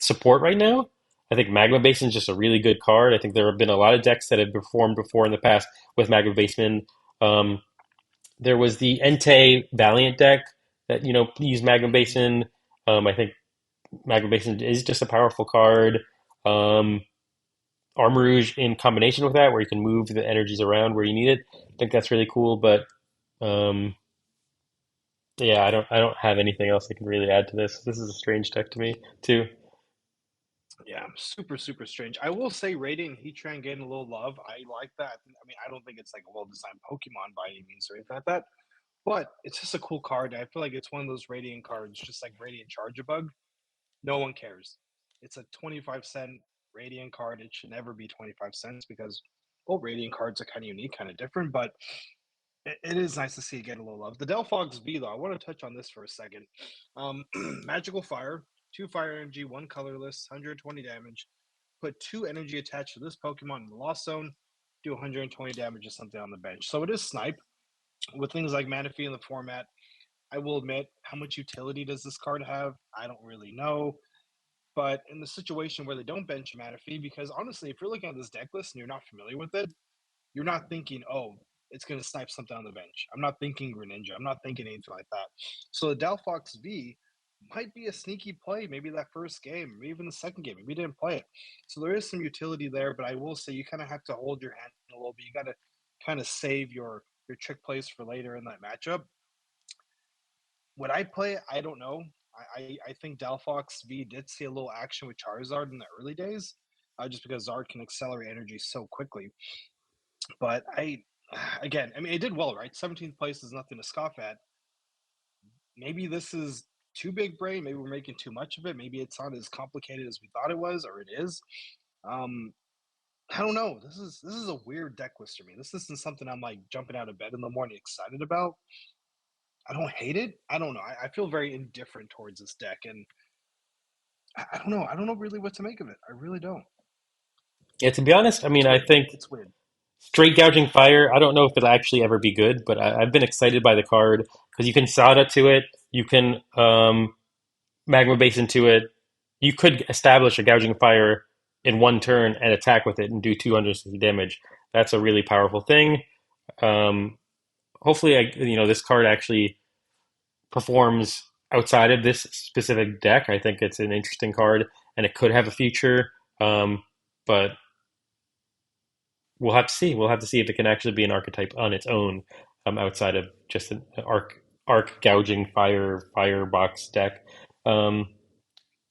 support right now. I think Magma Basin is just a really good card. I think there have been a lot of decks that have performed before in the past with Magma Basin. Um, There was the Entei Valiant deck that used Magma Hmm. Basin. I think Magma Basin is just a powerful card. Um, Armor Rouge in combination with that, where you can move the energies around where you need it. I think that's really cool. But um, yeah, I don't have anything else I can really add to this. This is a strange deck to me too. Yeah, super, super strange. I will say Radiant Heatran getting a little love. I like that. I mean, I don't think it's like a well-designed Pokemon by any means or anything like that, but it's just a cool card. I feel like it's one of those Radiant cards, just like Radiant Charge-a-Bug. No one cares. It's a 25-cent Radiant card. It should never be 25 cents because, well, Radiant cards are kind of unique, kind of different, but it is nice to see it get a little love. The Delphox V, though, I want to touch on this for a second. Magical Fire, 2 fire energy, 1 colorless, 120 damage. Put 2 energy attached to this Pokemon in the Lost Zone, do 120 damage or something on the bench. So it is snipe. With things like Manaphy in the format, I will admit, how much utility does this card have? I don't really know. But in the situation where they don't bench Manaphy, because honestly, if you're looking at this deck list and you're not familiar with it, you're not thinking, oh, it's going to snipe something on the bench. I'm not thinking Greninja. I'm not thinking anything like that. So the Delphox V might be a sneaky play, maybe that first game, maybe even the second game. Maybe you didn't play it. So there is some utility there, but I will say you kind of have to hold your hand a little bit. You got to kind of save your trick plays for later in that matchup. Would I play it? I don't know. I think Delphox V did see a little action with Charizard in the early days. just because Zard can accelerate energy so quickly. But again, I mean, it did well, right? 17th place is nothing to scoff at. Maybe this is too big brain. Maybe we're making too much of it. Maybe it's not as complicated as we thought it was, or it is. Um, I don't know. This is a weird deck list for me. This isn't something I'm like jumping out of bed in the morning excited about. I don't hate it. I don't know. I feel very indifferent towards this deck, and I don't know. I don't know really what to make of it. I really don't. Yeah, to be honest, I mean, It's I weird. think It's weird. straight gouging fire. I don't know if it'll actually ever be good, but I've been excited by the card because you can Sada to it, you can magma base into it. You could establish a gouging fire in one turn and attack with it and do 260 damage. That's a really powerful thing. Um, hopefully, this card actually performs outside of this specific deck. I think it's an interesting card and it could have a future. But we'll have to see. We'll have to see if it can actually be an archetype on its own, outside of just an arc gouging firebox deck. Um,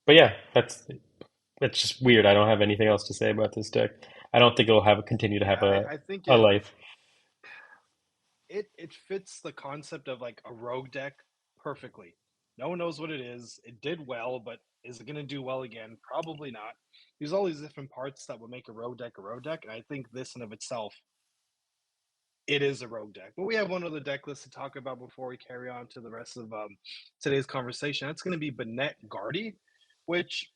but yeah, that's just weird. I don't have anything else to say about this deck. I don't think it'll have continue to Yeah, have I think a it life. it fits the concept of like a rogue deck perfectly. No one knows what it is. It did well, but is it going to do well again? Probably not. There's all these different parts that would make a rogue deck, and I think this in of itself, it is a rogue deck. But we have one other deck list to talk about before we carry on to the rest of today's conversation. That's going to be Benet Guardy, which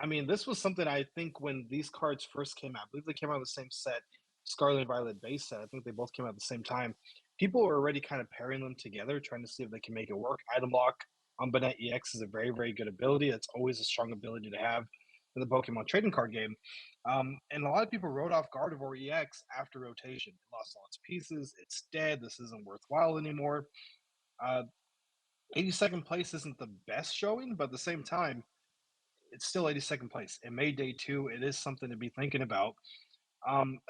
I mean, this was something I think when these cards first came out, I believe they came out of the same set, Scarlet and Violet base set. I think they both came out at the same time. People were already kind of pairing them together, trying to see if they can make it work. Item lock on Benet EX is a very, very good ability. It's always a strong ability to have in the Pokemon trading card game. And a lot of people wrote off Gardevoir EX after rotation. It lost all its pieces. It's dead. This isn't worthwhile anymore. Uh, 82nd place isn't the best showing, but at the same time, it's still 82nd place. It made day two. It is something to be thinking about.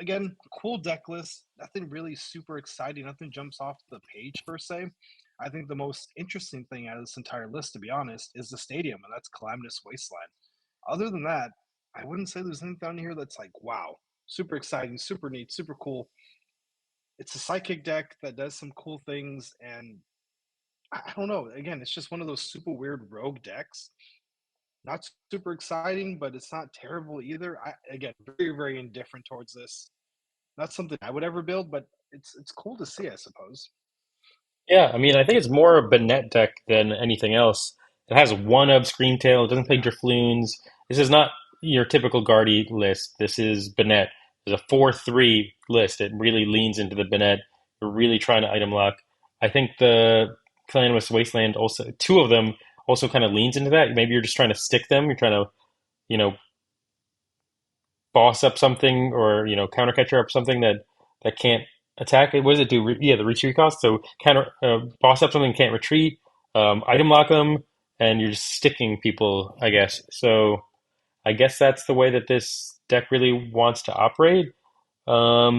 Again, cool deck list. Nothing really super exciting. Nothing jumps off the page per se. I think the most interesting thing out of this entire list, to be honest, is the stadium, and that's Calamitous Wasteland. Other than that, I wouldn't say there's anything down here that's like, wow, super exciting, super neat, super cool. It's a psychic deck that does some cool things, and I don't know. Again, it's just one of those super weird rogue decks, not super exciting, but it's not terrible either. Again, very very indifferent towards this. Not something I would ever build, but it's cool to see, I suppose. Yeah, I mean, I think it's more a Banette deck than anything else. It has one of Screamtail. It doesn't play Yeah, Drifloons. This is not your typical Guardy list. This is Banette. There's a 4-3 list. It really leans into the Banette. We're really trying to item lock. I think the Clanimous Wasteland also, two of them also kind of leans into that. Maybe you're just trying to stick them. You're trying to, you know, boss up something or counter catcher up something that can't attack. What does it do? Yeah, the retreat cost. So counter boss up something can't retreat. Item lock them, and you're just sticking people, I guess. So I guess that's the way that this deck really wants to operate. I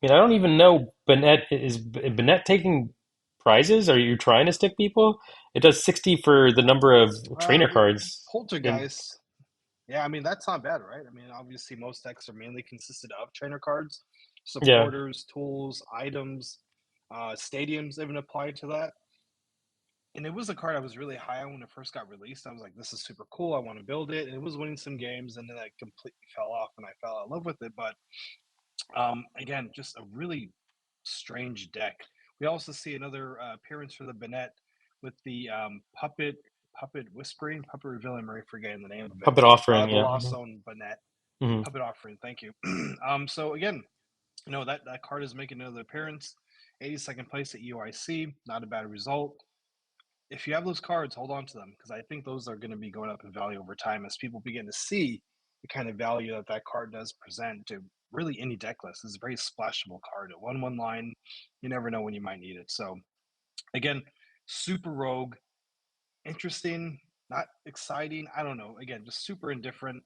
mean, I don't even know. Bennett taking prizes? Are you trying to stick people? It does 60 for the number of trainer the cards. And Poltergeist. Yeah, I mean that's not bad, right? I mean, obviously most decks are mainly consisted of trainer cards, yeah, supporters, tools, items, stadiums even apply to that. And it was a card I was really high on when it first got released. I was like, this is super cool. I want to build it. And it was winning some games, and then I completely fell off and I fell in love with it. But again, just a really strange deck. We also see another appearance for the Bennett with the puppet whispering, puppet revealing. I'm forgetting the name of it. puppet offering. The Yeah. Lost Zone Bennett Hmm. puppet offering. Thank you. So again, that card is making another appearance. 82nd place at EUIC, not a bad result. If you have those cards, hold on to them because I think those are going to be going up in value over time as people begin to see the kind of value that that card does present to really any deck list. It's a very splashable card. At 1/1 line, you never know when you might need it. So again, super rogue, interesting, not exciting. I don't know. Again, just super indifferent.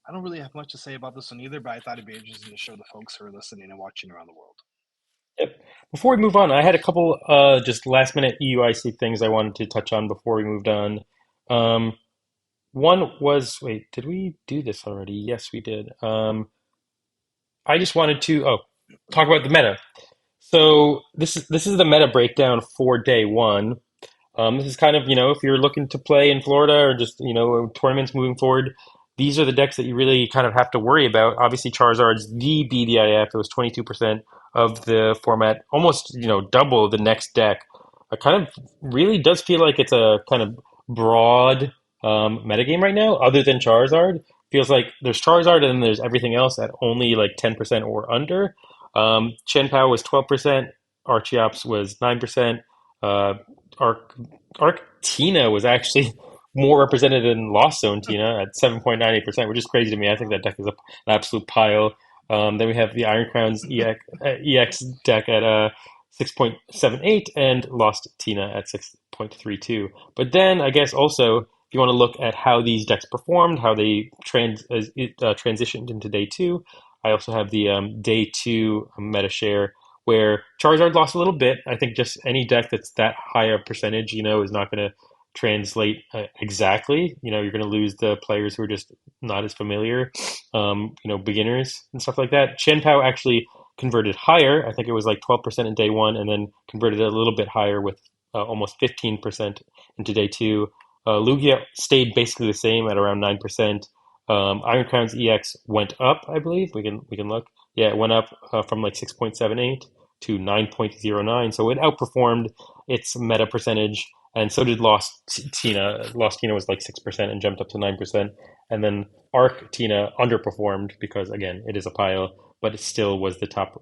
I don't really have much to say about this one either, but I thought it'd be interesting to show the folks who are listening and watching around the world. Yep. Before we move on, I had a couple just last minute EUIC things I wanted to touch on before we moved on. Um, One was, wait, did we do this already? Yes, we did. I just wanted to talk about the meta. So this is the meta breakdown for day one. This is kind of, if you're looking to play in Florida or just, tournaments moving forward, these are the decks that you really kind of have to worry about. Obviously, Charizard's the BDIF. It was 22% of the format, almost, double the next deck. It kind of really does feel like it's a kind of broad metagame right now, other than Charizard. Feels like there's Charizard and then there's everything else at only like 10% or under. Chen Pao was 12%, Archeops was 9%, Arc Tina was actually more represented than Lost Zone Tina at 7.98%, which is crazy to me. I think that deck is an absolute pile. Then we have the Iron Crowns EX deck at 6.78 and Lost Tina at 6.32. But then I guess also if you want to look at how these decks performed, how they transitioned into day two, I also have the day two meta share where Charizard lost a little bit. I think just any deck that's that high a percentage, is not going to translate exactly. You're going to lose the players who are just not as familiar, beginners and stuff like that. Chen Pao actually converted higher. I think it was like 12% in day one, and then converted a little bit higher with almost 15% into day two. Lugia stayed basically the same at around 9%. Iron Crown's EX went up, I believe. We can look. Yeah, it went up from like 6.78 to 9.09. So it outperformed its meta percentage, and so did Lost Tina. Lost Tina was like 6% and jumped up to 9%. And then Arc Tina underperformed because, again, it is a pile, but it still was the top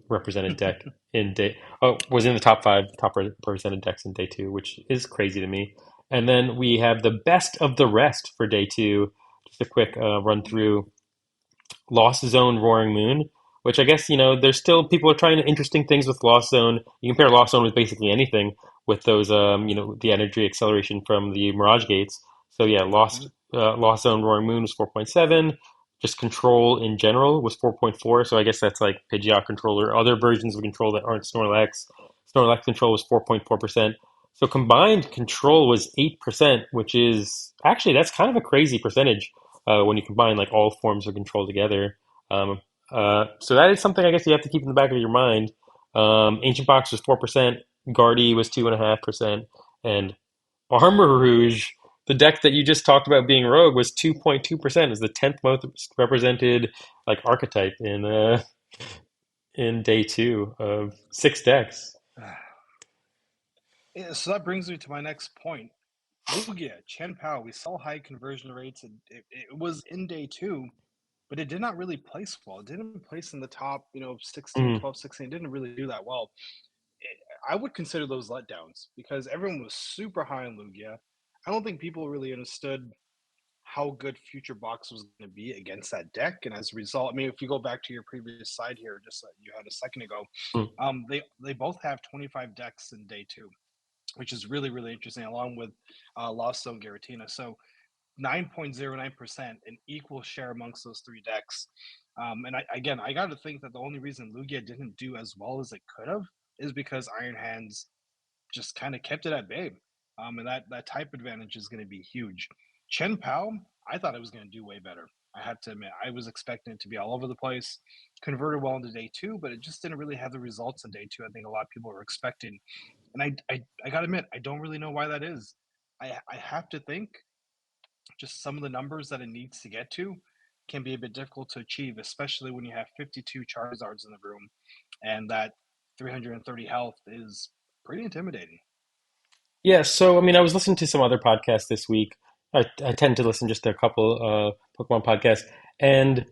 represented deck in day. Oh, was in the top five top represented decks in day two, which is crazy to me. And then we have the best of the rest for day two. Just a quick run through. Lost Zone Roaring Moon, which I guess, there's still people are trying interesting things with Lost Zone. You compare Lost Zone with basically anything with those, the energy acceleration from the Mirage Gates. So yeah, Mhm. Lost Zone Roaring Moon was 4.7. Just Control in general was 4.4. So I guess that's like Pidgeot Control or other versions of Control that aren't Snorlax. Snorlax Control was 4.4%. So combined Control was 8%, which is actually that's kind of a crazy percentage when you combine like all forms of control together. Um, so that is something I guess you have to keep in the back of your mind. Ancient Box was 4%, Guardy was 2.5%, and Armor Rouge, the deck that you just talked about being rogue, was 2.2%. Is the 10th most represented like archetype in day two of six decks. Yeah, so that brings me to my next point. Lugia, Chen Pao, we saw high conversion rates. And it was in day two, but it did not really place well. It didn't place in the top, 16, Mm, 12, 16. It didn't really do that well. I would consider those letdowns because everyone was super high on Lugia. I don't think people really understood how good Future Box was going to be against that deck, and as a result, I mean, if you go back to your previous slide here, just that you had a second ago, mm. they both have 25 decks in day two, which is really really interesting, along with Lost Zone Giratina. So 9.09%, an equal share amongst those three decks. And again, I got to think that the only reason Lugia didn't do as well as it could have is because Iron Hands just kind of kept it at bay. And that type advantage is going to be huge. Chen Pao, I thought it was going to do way better. I have to admit, I was expecting it to be all over the place. Converted well into day two, but it just didn't really have the results in day two. I think a lot of people were expecting, and I got to admit, I don't really know why that is. I have to think just some of the numbers that it needs to get to can be a bit difficult to achieve, especially when you have 52 Charizards in the room, and that 330 health is pretty intimidating. Yeah, so I mean, I was listening to some other podcasts this week. I tend to listen just to a couple Pokemon podcasts, and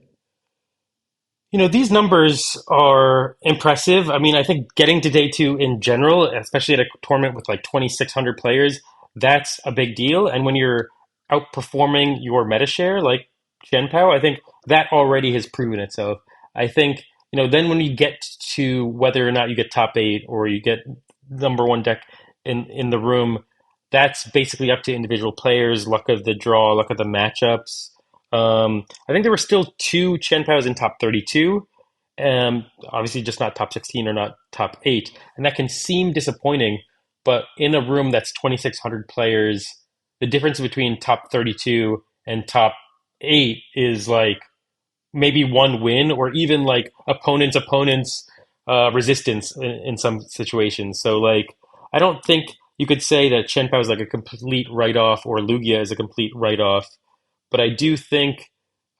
these numbers are impressive. I mean, I think getting to day two in general, especially at a tournament with like 2,600 players, that's a big deal. And when you're outperforming your meta share, like Pao, I think that already has proven itself. I think, then when you get to whether or not you get top eight or you get number one deck in the room, that's basically up to individual players, luck of the draw, luck of the matchups. I think there were still two Chen Paos in top 32. Obviously, just not top 16 or not top eight. And that can seem disappointing, but in a room that's 2,600 players, the difference between top 32 and top 8 is like maybe one win or even like opponents resistance in some situations. So like I don't think you could say that Chen Pao is like a complete write off or Lugia is a complete write off, but I do think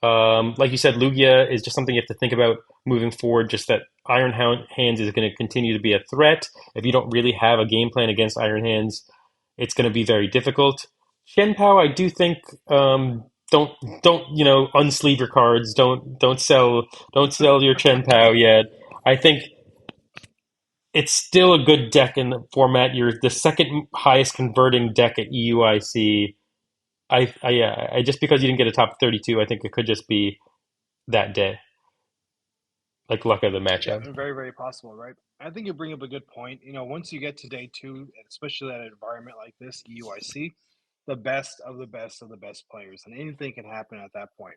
like you said, Lugia is just something you have to think about moving forward. Just that Hands is going to continue to be a threat. If you don't really have a game plan against Iron Hands, it's going to be very difficult. Shen Pao, I do think don't unsleeve your cards. Don't sell your Chen Pao yet. I think it's still a good deck in the format. You're the second highest converting deck at EUIC. Yeah, just because you didn't get a top 32, I think it could just be that day, like luck of the Yeah, matchup. very, very possible, right? I think you bring up a good point. Once you get to day two, and especially at an environment like this, EUIC, the best of the best of the best players, and anything can happen at that point.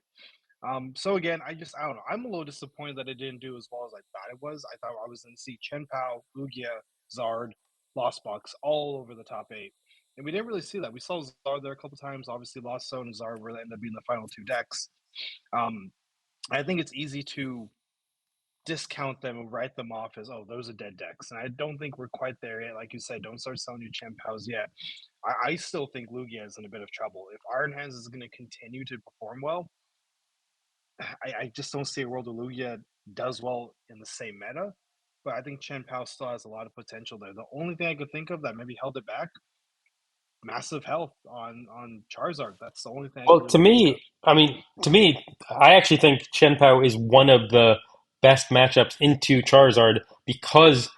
So again, I don't know. I'm a little disappointed that it didn't do as well as I thought it was. I thought I was going to see Chen Pao, Lugia, Zard, Lost Box all over the top eight, and we didn't really see that. We saw Zard there a couple times. Obviously, Lost Zone and Zard were ended up being the final two decks. Um, I think it's easy to discount them and write them off as, oh, those are dead decks. And I don't think we're quite there yet. Like you said, don't start selling your Chen Paos yet. I still think Lugia is in a bit of trouble. If Iron Hands is going to continue to perform well, I just don't see a world where Lugia does well in the same meta. But I think Chen Pao still has a lot of potential there. The only thing I could think of that maybe held it back, massive health on Charizard. That's the only thing I could Well, to really think of. me, I actually think Chen Pao is one of the best matchups into Charizard because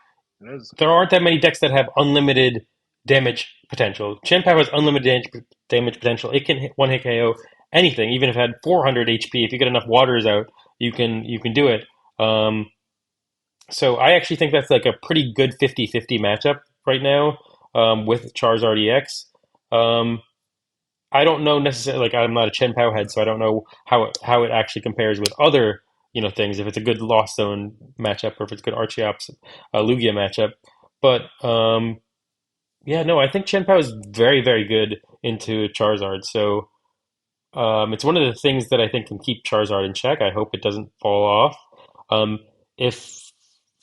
It is. there aren't that many decks that have unlimited damage potential. Chen Pao has unlimited damage potential. It can hit one hit KO anything, even if it had 400 HP. If you get enough waters out, you can do it. Um, so I actually think that's like a pretty good 50-50 matchup right now with Charizard EX. Um, I don't know necessarily, like I'm not a Chen Pao head, so I don't know how it actually compares with other things. If it's a good Lost Zone matchup or if it's a good Archeops Lugia matchup, but yeah, no, I think Chen Pao is very very good into Charizard. So it's one of the things that I think can keep Charizard in check. I hope it doesn't fall off. If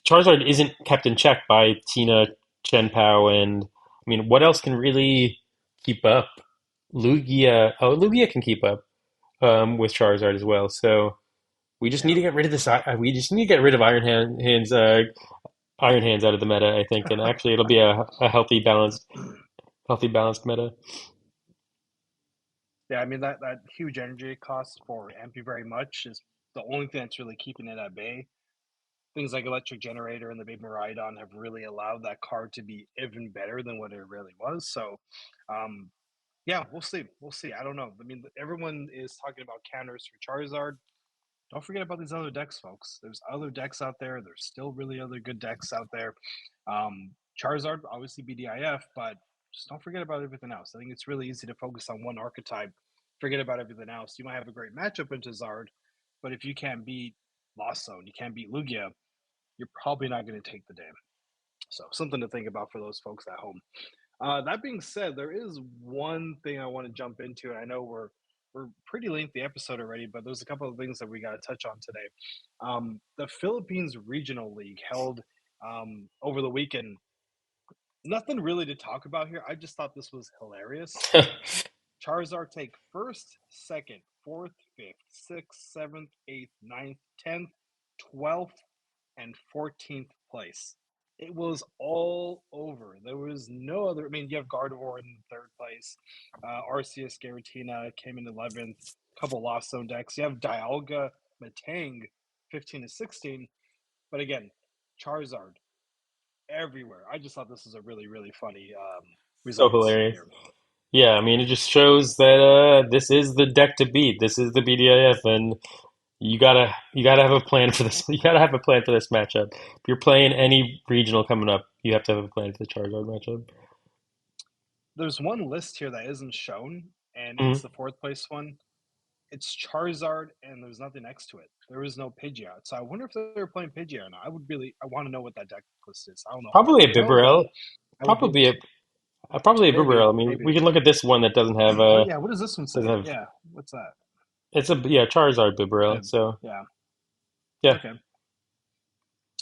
Charizard isn't kept in check by Tina, Chen Pao, and I mean, what else can really keep up? Lugia, oh, Lugia can keep up with Charizard as well. So we just need Yeah. to get rid of this. We just need to get rid of Iron Hands out of the meta, I think, and actually it'll be a healthy balanced meta. Yeah, I mean that huge energy it costs for MP very much is the only thing that's really keeping it at bay. Things like Electric Generator and the Big Miraidon have really allowed that card to be even better than what it really was. So, um, yeah, we'll see. We'll see. I don't know. I mean, everyone is talking about counters for Charizard. Don't forget about these other decks, folks. There's other decks out there. There's still really other good decks out there. Charizard, obviously BDIF, but just don't forget about everything else. I think it's really easy to focus on one archetype, forget about everything else. You might have a great matchup into Zard, but if you can't beat Lost Zone, you can't beat Lugia, you're probably not going to take the day. So something to think about for those folks at home. That being said, there is one thing I want to jump into, and I know we're pretty lengthy episode already, but there's a couple of things that we got to touch on today. The Philippines Regional League held over the weekend. Nothing really to talk about here. I just thought this was hilarious. Charizard take first, second, fourth, fifth, sixth, seventh, eighth, ninth, 10th, 12th, and 14th place. It was all over. There was no other. I mean, you have Gardevoir in third place. Arceus Giratina came in 11th. A couple Lost Zone decks. You have Dialga Matang 15 to 16. But again, Charizard everywhere. I just thought this was a really, really funny So results hilarious. here. Yeah, I mean, it just shows that this is the deck to beat. This is the BDIF, and you gotta have a plan for this. You gotta have a plan for this matchup. If you're playing any regional coming up, you have to have a plan for the Charizard matchup. There's one list here that isn't shown, and it's Mhm. the fourth place one. It's Charizard, and there's nothing next to it. There is no Pidgeot. So I wonder if they're playing Pidgeot or not. I want to know what that deck list is. I don't know if I Probably a already know, but Bibarel. I would be Probably a. interested. Probably a Maybe, Bibarel. I mean, we maybe. can look at this one that doesn't have What? Yeah. What does this one doesn't say? have. Yeah. What's that? It's a yeah Charizard Bibarel. Bib. So Yeah. yeah, Okay.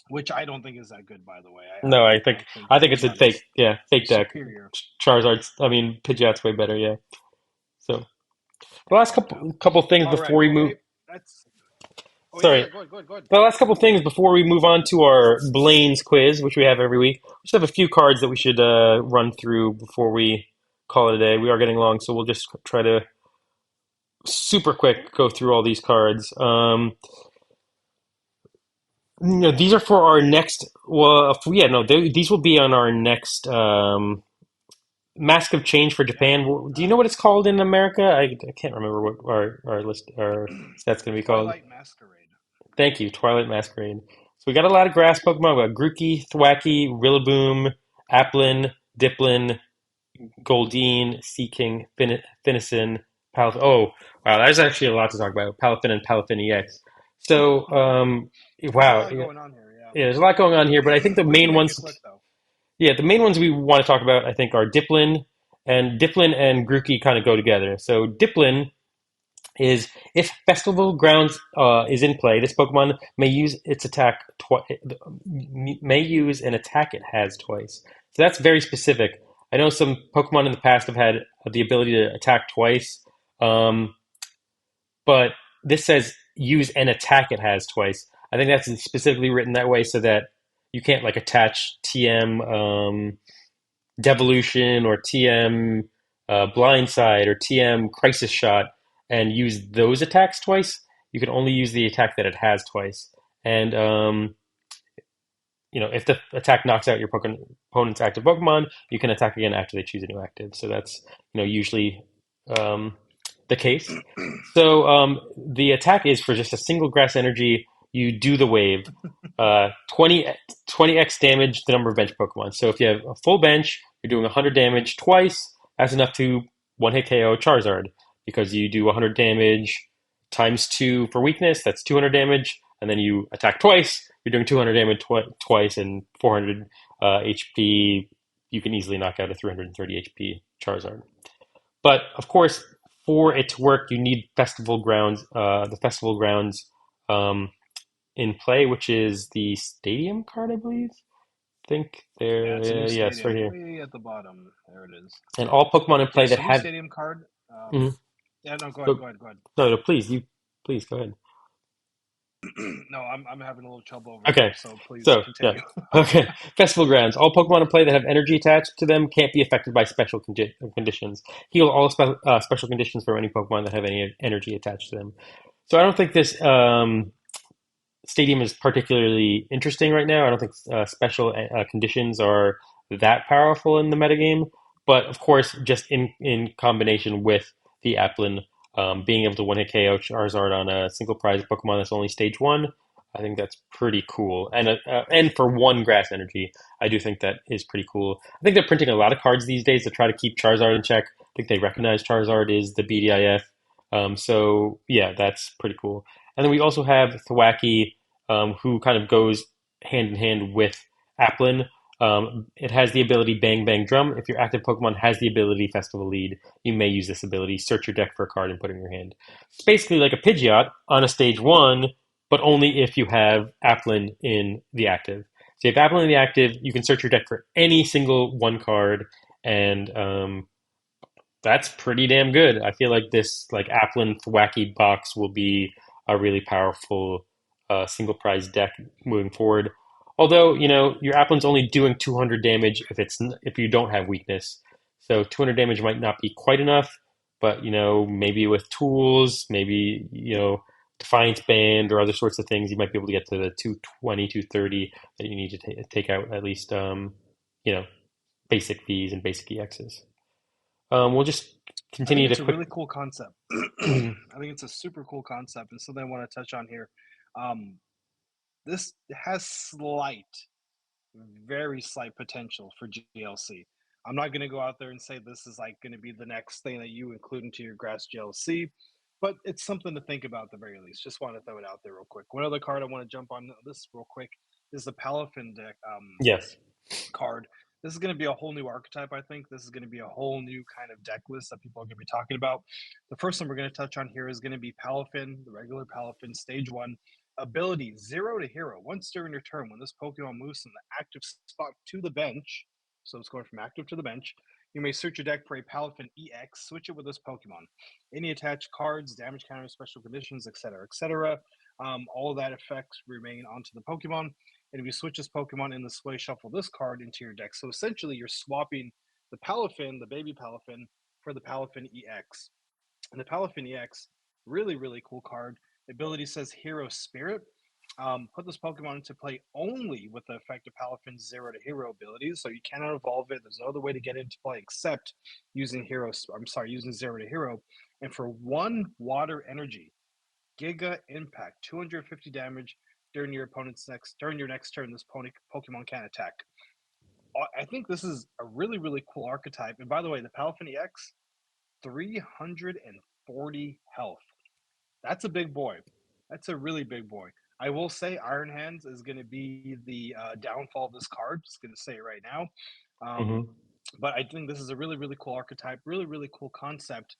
Which I don't think is that good, by the way. no, I think I think it's a Pidgeot fake is fake deck. superior. Charizard's I mean Pidgeot's way better. Yeah. So the last Yeah. couple things All before right. we Well, move. hey, that's. Oh yeah, Sorry, yeah. Go ahead, go ahead, go ahead. the last couple things before we move on to our Blaine's quiz, which we have every week. We just have a few cards that we should run through before we call it a day. We are getting long, so we'll just try to super quick go through all these cards. These are for our next. Well, yeah, no, these will be on our next Mask of Change for Yeah. Japan. Do you know what it's called in America? I can't remember what our set's going to be called. Twilight Masquerade. Thank you, Twilight Masquerade. So we got a lot of grass Pokemon. We got Grookey, Thwackey, Rillaboom, Applin, Diplin, Goldeen, Seaking, Finnison, Palafin. Oh, wow, there's actually a lot to talk about. Palafin and Palafin EX. So, There's a wow, lot going on here. Yeah. yeah, there's a lot going on here, but I think the We can main make it ones, quick though. yeah, the main ones we want to talk about, I think, are Diplin and Grookey kind of go together. So Diplin is if Festival Grounds is in play, this Pokemon may use its attack may use an attack it has twice. So that's very specific. I know some Pokemon in the past have had the ability to attack twice, um, but this says use an attack it has twice. I think that's specifically written that way so that you can't like attach TM Devolution or TM Blindside or TM Crisis Shot and use those attacks twice. You can only use the attack that it has twice. And if the attack knocks out your opponent's active Pokemon, you can attack again after they choose a new active. So that's usually um, the case. So the attack is for just a single grass energy. You do the wave. 20, 20x damage the number of bench Pokemon. So if you have a full bench, you're doing 100 damage twice. That's enough to one hit KO Charizard because you do 100 damage times 2 for weakness. That's 200 damage. And then you attack twice. You're doing 200 damage twice and 400 HP. You can easily knock out a 330 HP Charizard. But of course, for it to work, you need festival grounds. The festival grounds in play, which is the stadium card, I believe. I think Yeah, there, it's a new yes, right stadium here. way at the bottom. There it is. And all Pokemon in play Yeah, that so new have. stadium card. Mhm. Yeah, no, go ahead, Go, go ahead, go ahead. no, no, please go ahead. No, I'm having a little trouble over here, Okay, so please so yeah, continue. okay. Festival grounds. All Pokemon in play that have energy attached to them can't be affected by special conditions. Heal all special conditions for any Pokemon that have any energy attached to them. So I don't think this Stadium is particularly interesting right now. I don't think special conditions are that powerful in the metagame, but of course, just in combination with the Applin being able to one hit KO Charizard on a single prize Pokemon that's only stage one, I think that's pretty cool. And for one grass energy, I do think that is pretty cool. I think they're printing a lot of cards these days to try to keep Charizard in check. I think they recognize Charizard is the BDIF. So yeah, that's pretty cool. And then we also have Thwackey, who kind of goes hand in hand with Applin. It has the ability Bang Bang Drum. If your active Pokemon has the ability Festival Lead, you may use this ability. Search your deck for a card and put it in your hand. It's basically like a Pidgeot on a stage one, but only if you have Applin in the active. So if you have Applin in the active, you can search your deck for any single one card, and that's pretty damn good. I feel like this like Applin Wacky box will be a really powerful single prize deck moving forward. Although your Applin's only doing 200 damage if you don't have weakness, so 200 damage might not be quite enough. But maybe with tools, maybe Defiance Band or other sorts of things, you might be able to get to the 220, 230 that you need to take out at least you know basic Vs and basic EXs. We'll just I think continue to it's a quick. really cool concept. Mhm. I think it's a super cool concept and something I want to touch on here. Um, this has very slight potential for GLC. I'm not going to go out there and say this is like going to be the next thing that you include into your grass GLC, but it's something to think about at the very least. Just want to throw it out there real quick. One other card I want to jump on this real quick is the Palafin deck Yes. card. This is going to be a whole new archetype. I think this is going to be a whole new kind of deck list that people are going to be talking about. The first one we're going to touch on here is going to be Palafin, the regular Palafin, stage 1. Ability 0 to hero. Once during your turn, when this Pokemon moves from the active spot to the bench, so it's going from active to the bench, you may search your deck for a Palafin EX, switch it with this Pokemon. Any attached cards, damage counters, special conditions, etc., etc. All of that effects remain onto the Pokemon. And if you switch this Pokemon in this way, shuffle this card into your deck. So essentially, you're swapping the Palafin, the baby Palafin, for the Palafin EX. And the Palafin EX, really, really cool card. The ability says Hero Spirit. Put this Pokemon into play only with the effect of Palafin's 0 to hero abilities. So you cannot evolve it. There's no other way to get it into play except using using 0 to hero. And for 1 water energy, Giga Impact, 250 damage during your next turn. This Pokemon can attack. I think this is a really, really cool archetype. And by the way, the Palafin EX, 340 health. That's a big boy. That's a really big boy. I will say Iron Hands is going to be the downfall of this card. Just going to say it right now. Um, Hmm. but I think this is a really, really cool archetype. Really, really cool concept.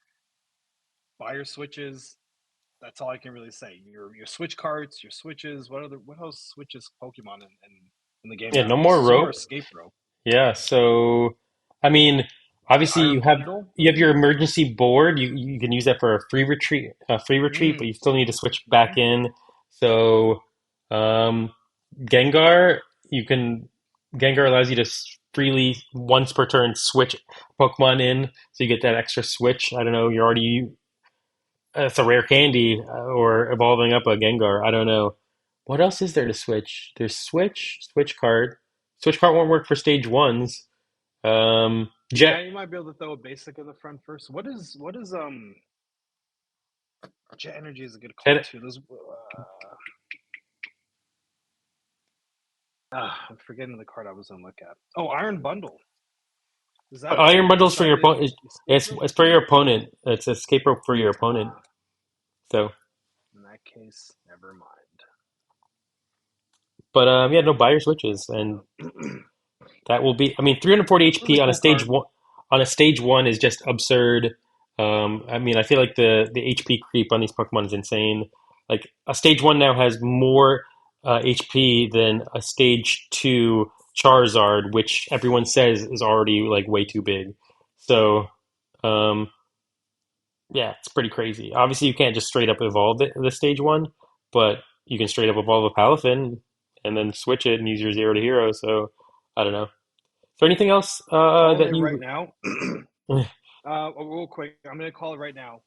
Buyer switches. That's all I can really say. Your switch cards, your switches. What else switches Pokemon in the game Yeah, now? no This more is more rope. escape rope. Yeah, so I mean, obviously Iron Bundle. you have your emergency board. You can use that for a free retreat, but Mm, you still need to switch back mm-hmm. in. So um, Gengar, you can Gengar allows you to freely once per turn switch Pokemon in, so you get that extra switch. I don't know, you're already it's a rare candy or evolving up a Gengar. I don't know. What else is there to switch? There's switch card. Switch card won't work for stage ones. Yeah, Jet. you might be able to throw a basic in the front first. What is Jet Energy is a good card too. Those I'm forgetting the card I was gonna look at. Oh, Iron Bundle. Is that Iron a bundles for your two-sided opponent. escape rope It's for your too? opponent. It's escape rope for your opponent. Ah, So, in that case, never mind. but yeah, no buyer switches, and Yeah. that will be. I mean, 340 Really HP cool card. on a stage one is just absurd. I mean, I feel like the HP creep on these Pokemon is insane. Like a stage one now has more HP than a stage two Charizard, which everyone says is already like way too big. So, um, yeah, it's pretty crazy. Obviously, you can't just straight up evolve the stage one, but you can straight up evolve a Palafin and then switch it and use your 0 to hero. So, I don't know. Is there anything else Calling that it right you? now. Real quick, I'm gonna call it right now.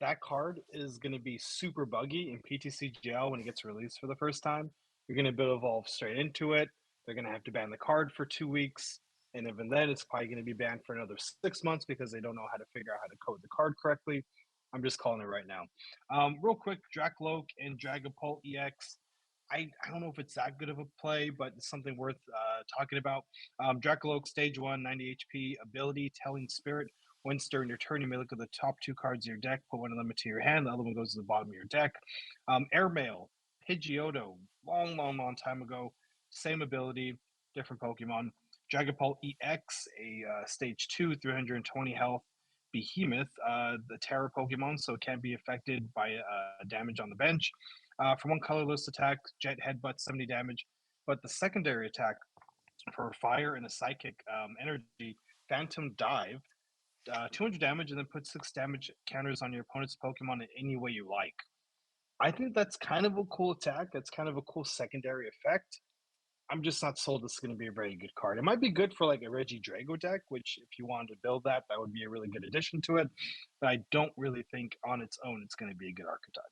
That card is going to be super buggy in PTCGL when it gets released for the first time. You're going to be able to evolve straight into it. They're going to have to ban the card for 2 weeks. And even then, it's probably going to be banned for another 6 months because they don't know how to figure out how to code the card correctly. I'm just calling it right now. Real quick, Dracloak and Dragapult EX. I don't know if it's that good of a play, but it's something worth talking about. Dracloak, stage 1, 90 HP, ability, Telling Spirit. Once during your turn, you may look at the top 2 cards of your deck, put one of them into your hand, the other one goes to the bottom of your deck. Airmail, Pidgeotto, long, long, long time ago, same ability, different Pokemon. Dragapult EX, a stage 2, 320 health behemoth, the Terra Pokemon, so it can't be affected by damage on the bench. For one colorless attack, Jet Headbutt, 70 damage. But the secondary attack for fire and a psychic energy, Phantom Dive, 200 damage, and then put 6 damage counters on your opponent's Pokemon in any way you like. I think that's kind of a cool attack. That's kind of a cool secondary effect. I'm just not sold this is going to be a very good card. It might be good for like a Reggie Drago deck, which if you wanted to build that, that would be a really good addition to it. But I don't really think on its own it's going to be a good archetype.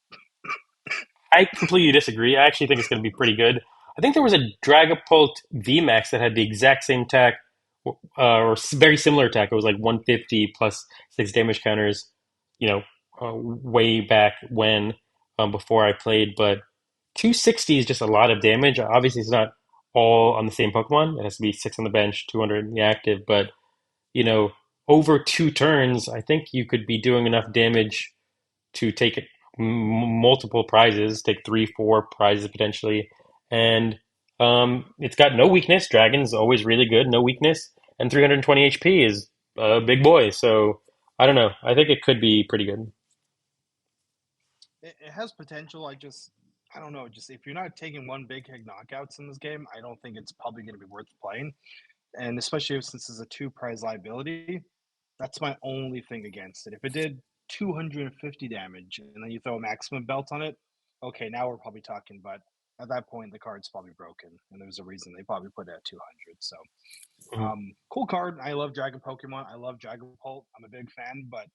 I completely disagree. I actually think it's going to be pretty good. I think there was a Dragapult VMAX that had the exact same attack, or very similar attack. It was like 150 plus 6 damage counters, you know, way back when, before I played. But 260 is just a lot of damage. Obviously, it's not all on the same Pokemon. It has to be 6 on the bench, 200 in the active. But, you know, over 2 turns, I think you could be doing enough damage to take multiple prizes, take 3, 4 prizes potentially. And It's got no weakness. Dragon's always really good, no weakness, and 320 HP is a big boy. So I don't know. I think it could be pretty good. It has potential. I don't know. Just if you're not taking one big hit knockouts in this game, I don't think it's probably going to be worth playing. And especially since it's a two prize liability, that's my only thing against it. If it did 250 damage and then you throw a maximum belt on it, okay, now we're probably talking. But at that point, the card's probably broken, and there's a reason they probably put it at 200. So, Mhm. cool card. I love Dragon Pokemon. I love Dragon Pult. I'm a big fan, but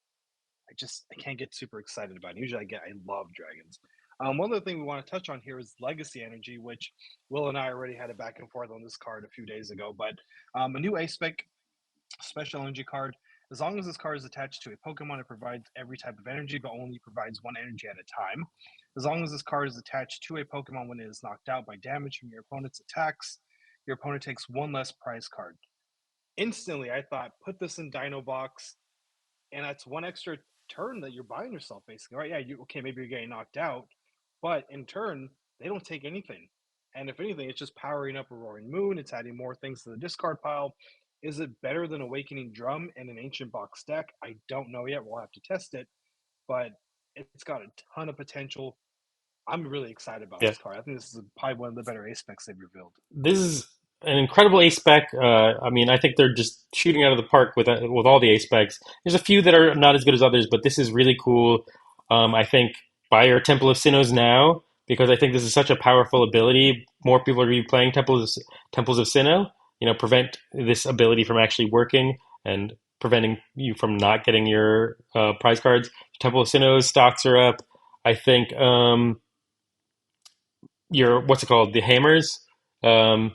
I can't get super excited about it. Usually, I love dragons. One other thing we want to touch on here is Legacy Energy, which Will and I already had a back and forth on this card a few days ago. But a new ace spec special energy card. As long as this card is attached to a Pokemon, it provides every type of energy, but only provides one energy at a time. As long as this card is attached to a Pokemon when it is knocked out by damage from your opponent's attacks, your opponent takes one less prize card. Instantly, I thought, put this in Dino Box, and that's one extra turn that you're buying yourself, basically. Right? Yeah, maybe you're getting knocked out, but in turn, they don't take anything. And if anything, it's just powering up a Roaring Moon. It's adding more things to the discard pile. Is it better than Awakening Drum and an Ancient Box deck? I don't know yet. We'll have to test it, but it's got a ton of potential. I'm really excited about Yeah. this card. I think this is probably one of the better ace specs they've revealed. This is an incredible ace spec. I mean, I think they're just shooting out of the park with all the ace specs. There's a few that are not as good as others, but this is really cool. I think buy your Temple of Sinnohs now because I think this is such a powerful ability. More people are going to be playing Temples of Sinnoh. You know, prevent this ability from actually working and preventing you from not getting your prize cards. Temple of Sinnohs stocks are up. I think your what's it called? The hammers. Um,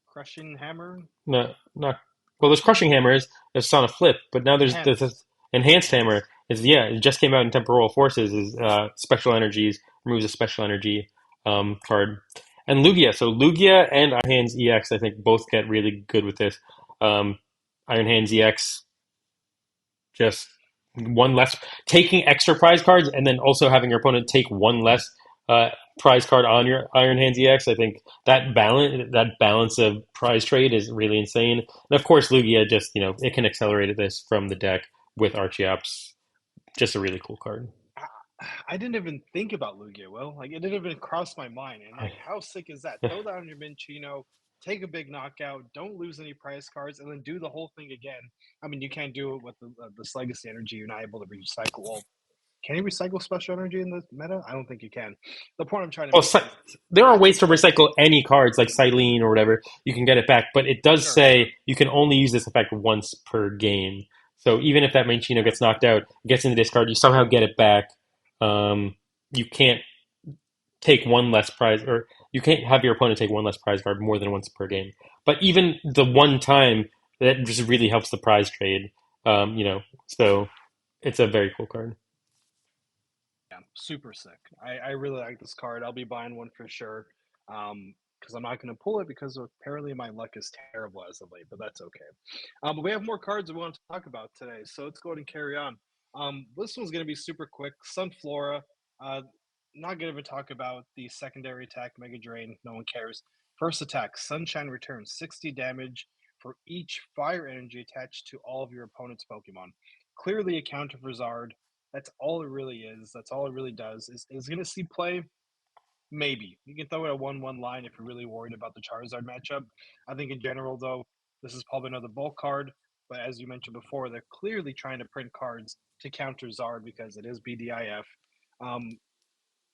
Crushing Hammer, No, not well. There's crushing hammers. There's on a flip, but now there's enhanced, this enhanced hammer. enhanced. Is yeah, it just came out in temporal forces. Is special energies removes a special energy card, and Lugia. So Lugia and Iron Hands EX, I think both get really good with this. Um, Iron Hands EX just one less taking extra prize cards, and then also having your opponent take one less uh, prize card on your Iron Hands EX. I think that balance of prize trade is really insane. And of course, Lugia just it can accelerate this from the deck with Archeops. Just a really cool card. I, I didn't even think about Lugia. Well, like it didn't even cross my mind. And like, how sick is that? Throw down your Minchino, take a big knockout, don't lose any prize cards, and then do the whole thing again. I mean, you can't do it with this Legacy Energy. You're not able to recycle. Well, can you recycle special energy in the meta? I don't think you can. The point I'm trying to Oh, make is there are that's ways to incredible. recycle any cards like Silene or whatever. You can get it back, but it does Sure, sure. say you can only use this effect once per game. So even if that Minccino Yeah. gets knocked out, gets in the discard, you somehow get it back. You can't take one less prize, or you can't have your opponent take one less prize card more than once per game. But even the one time, that just really helps the prize trade. So it's a very cool card. Yeah, super sick. I really like this card. I'll be buying one for sure. Because I'm not going to pull it because apparently my luck is terrible as of late, but that's okay. But we have more cards we want to talk about today, so let's go ahead and carry on. This one's going to be super quick. Sunflora. Uh, not going to even talk about the secondary attack, Mega Drain. No one cares. First attack, Sunshine returns 60 damage for each fire energy attached to all of your opponent's Pokemon. Clearly a counter for Zard. That's all it really is. That's all it really does. Is going to see play? Maybe. You can throw it a 1-1 line if you're really worried about the Charizard matchup. I think in general, though, this is probably another bulk card. But as you mentioned before, they're clearly trying to print cards to counter Zard because it is BDIF. Um,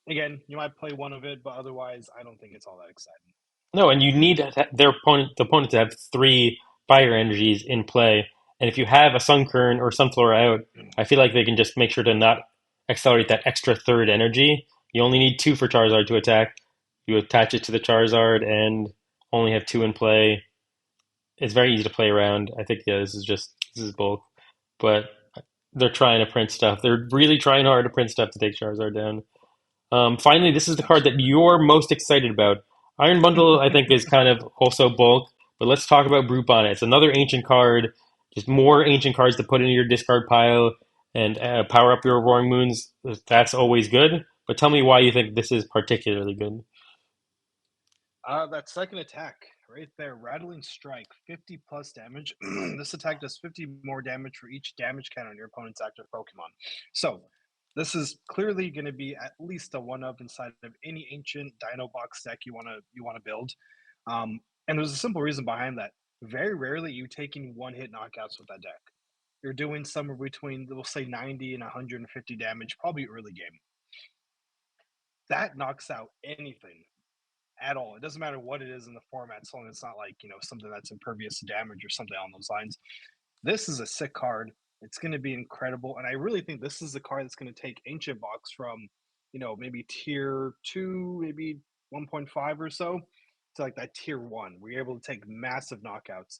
Again, you might play one of it, but otherwise, I don't think it's all that exciting. No, and you need the opponent to have three fire energies in play. And if you have a Sunkern or Sunflora out, I feel like they can just make sure to not accelerate that extra third energy. You only need two for Charizard to attack. You attach it to the Charizard and only have two in play. It's very easy to play around. I think yeah, this is bulk, but they're trying to print stuff. They're really trying hard to print stuff to take Charizard down. Finally, this is the card that Absolutely. you're most excited about. Iron Bundle, I think, is kind of also bulk, but let's talk about Brute Bonnet. It's another ancient card, just more ancient cards to put in your discard pile and power up your Roaring Moons. That's always good. But tell me why you think this is particularly good. That second attack right there, Rattling Strike, 50 plus damage. This attack does 50 more damage for each damage count on your opponent's active Pokemon. So, this is clearly going to be at least a one up inside of any ancient Dino Box deck you want to build. And there's a simple reason behind that. Very rarely you taking one hit knockouts with that deck. You're doing somewhere between, we'll say, 90 and 150 damage, probably early game. That knocks out anything at all. It doesn't matter what it is in the format, as long as it's not like, something that's impervious to damage or something along those lines. This is a sick card. It's going to be incredible. And I really think this is the card that's going to take Ancient Box from, maybe tier 2, maybe 1.5 or so, to like that tier 1, where you're able to take massive knockouts.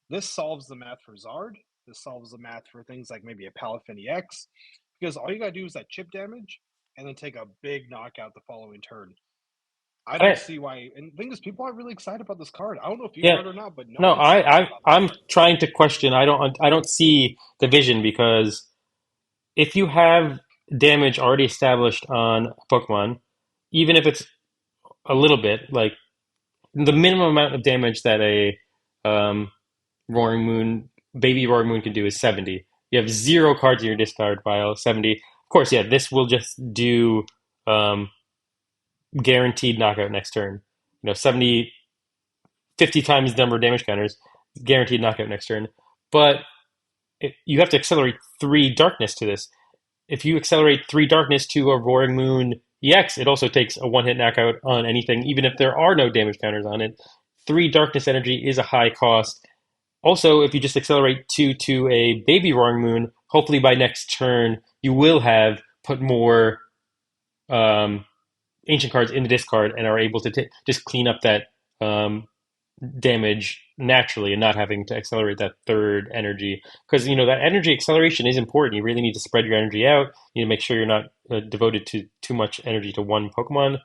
This solves the math for Zard. This solves the math for things like maybe a Palafin EX, because all you got to do is that chip damage and then take a big knockout the following turn. I don't I, see why. And the thing is, people are really excited about this card. I don't know if you've yeah, heard or not, but no no, one's I, sleeping I, about this I'm card. trying to question. I don't see the vision because if you have damage already established on a Pokemon, even if it's a little bit, like the minimum amount of damage that a um, Roaring Moon, baby Roaring Moon can do is 70. You have zero cards in your discard pile, 70. Of course, yeah, this will just do um, guaranteed knockout next turn. 70, 50 times the number of damage counters, guaranteed knockout next turn. But you have to accelerate 3 darkness to this. If you accelerate 3 darkness to a Roaring Moon EX, it also takes a one hit knockout on anything, even if there are no damage counters on it. 3 darkness energy is a high cost. Also, if you just accelerate 2 to a baby Roaring Moon, hopefully by next turn you will have put more um, ancient cards in the discard and are able to just clean up that um, damage naturally and not having to accelerate that third energy. Because that energy acceleration is important. You really need to spread your energy out. You need to make sure you're not devoted to too much energy to one Pokemon.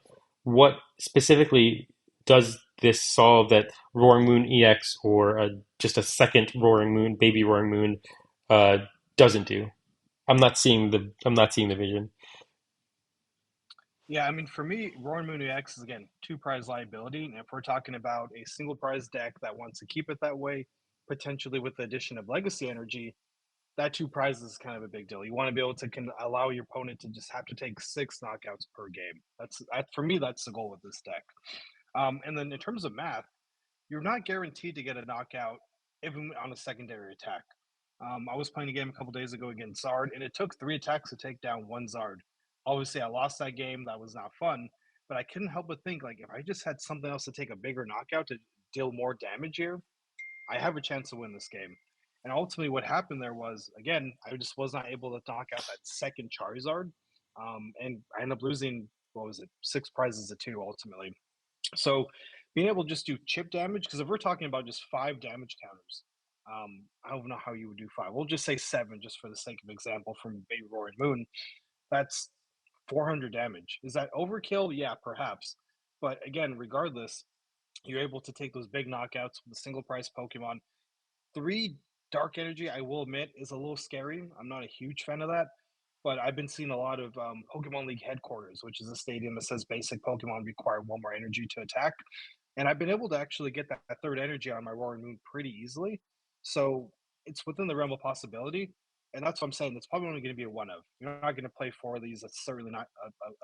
What specifically does this solve that Roaring Moon EX or just a second Roaring Moon, baby Roaring Moon, uh, doesn't do? I'm not seeing the vision. Yeah, I mean, for me, Roaring Moon EX is, again, two prize liability. And if we're talking about a single prize deck that wants to keep it that way, potentially with the addition of Legacy Energy, that two prizes is kind of a big deal. You want to be able to allow your opponent to just have to take 6 knockouts per game. For me, that's the goal with this deck. And then in terms of math, you're not guaranteed to get a knockout even on a secondary attack. I was playing a game a couple days ago against Zard, and it took 3 attacks to take down one Zard. Obviously, I lost that game. That was not fun, but I couldn't help but think, like, if I just had something else to take a bigger knockout to deal more damage here, I have a chance to win this game. And ultimately, what happened there was, again, I just was not able to knock out that second Charizard, and I ended up losing, what was it, 6 prizes to 2 ultimately. So being able to just do chip damage, because if we're talking about just 5 damage counters, I don't know how you would do 5. We'll just say 7, just for the sake of example, from Baby Roaring Moon. That's 400 damage. Is that overkill? Yeah, perhaps. But again, regardless, you're able to take those big knockouts with a single price Pokemon. 3 dark energy, I will admit, is a little scary. I'm not a huge fan of that. But I've been seeing a lot of Pokemon League headquarters, which is a stadium that says basic Pokemon require 1 more energy to attack. And I've been able to actually get that third energy on my Roaring Moon pretty easily. So it's within the realm of possibility. And that's what I'm saying. That's probably only going to be a one of. You're not going to play 4 of these. That's certainly not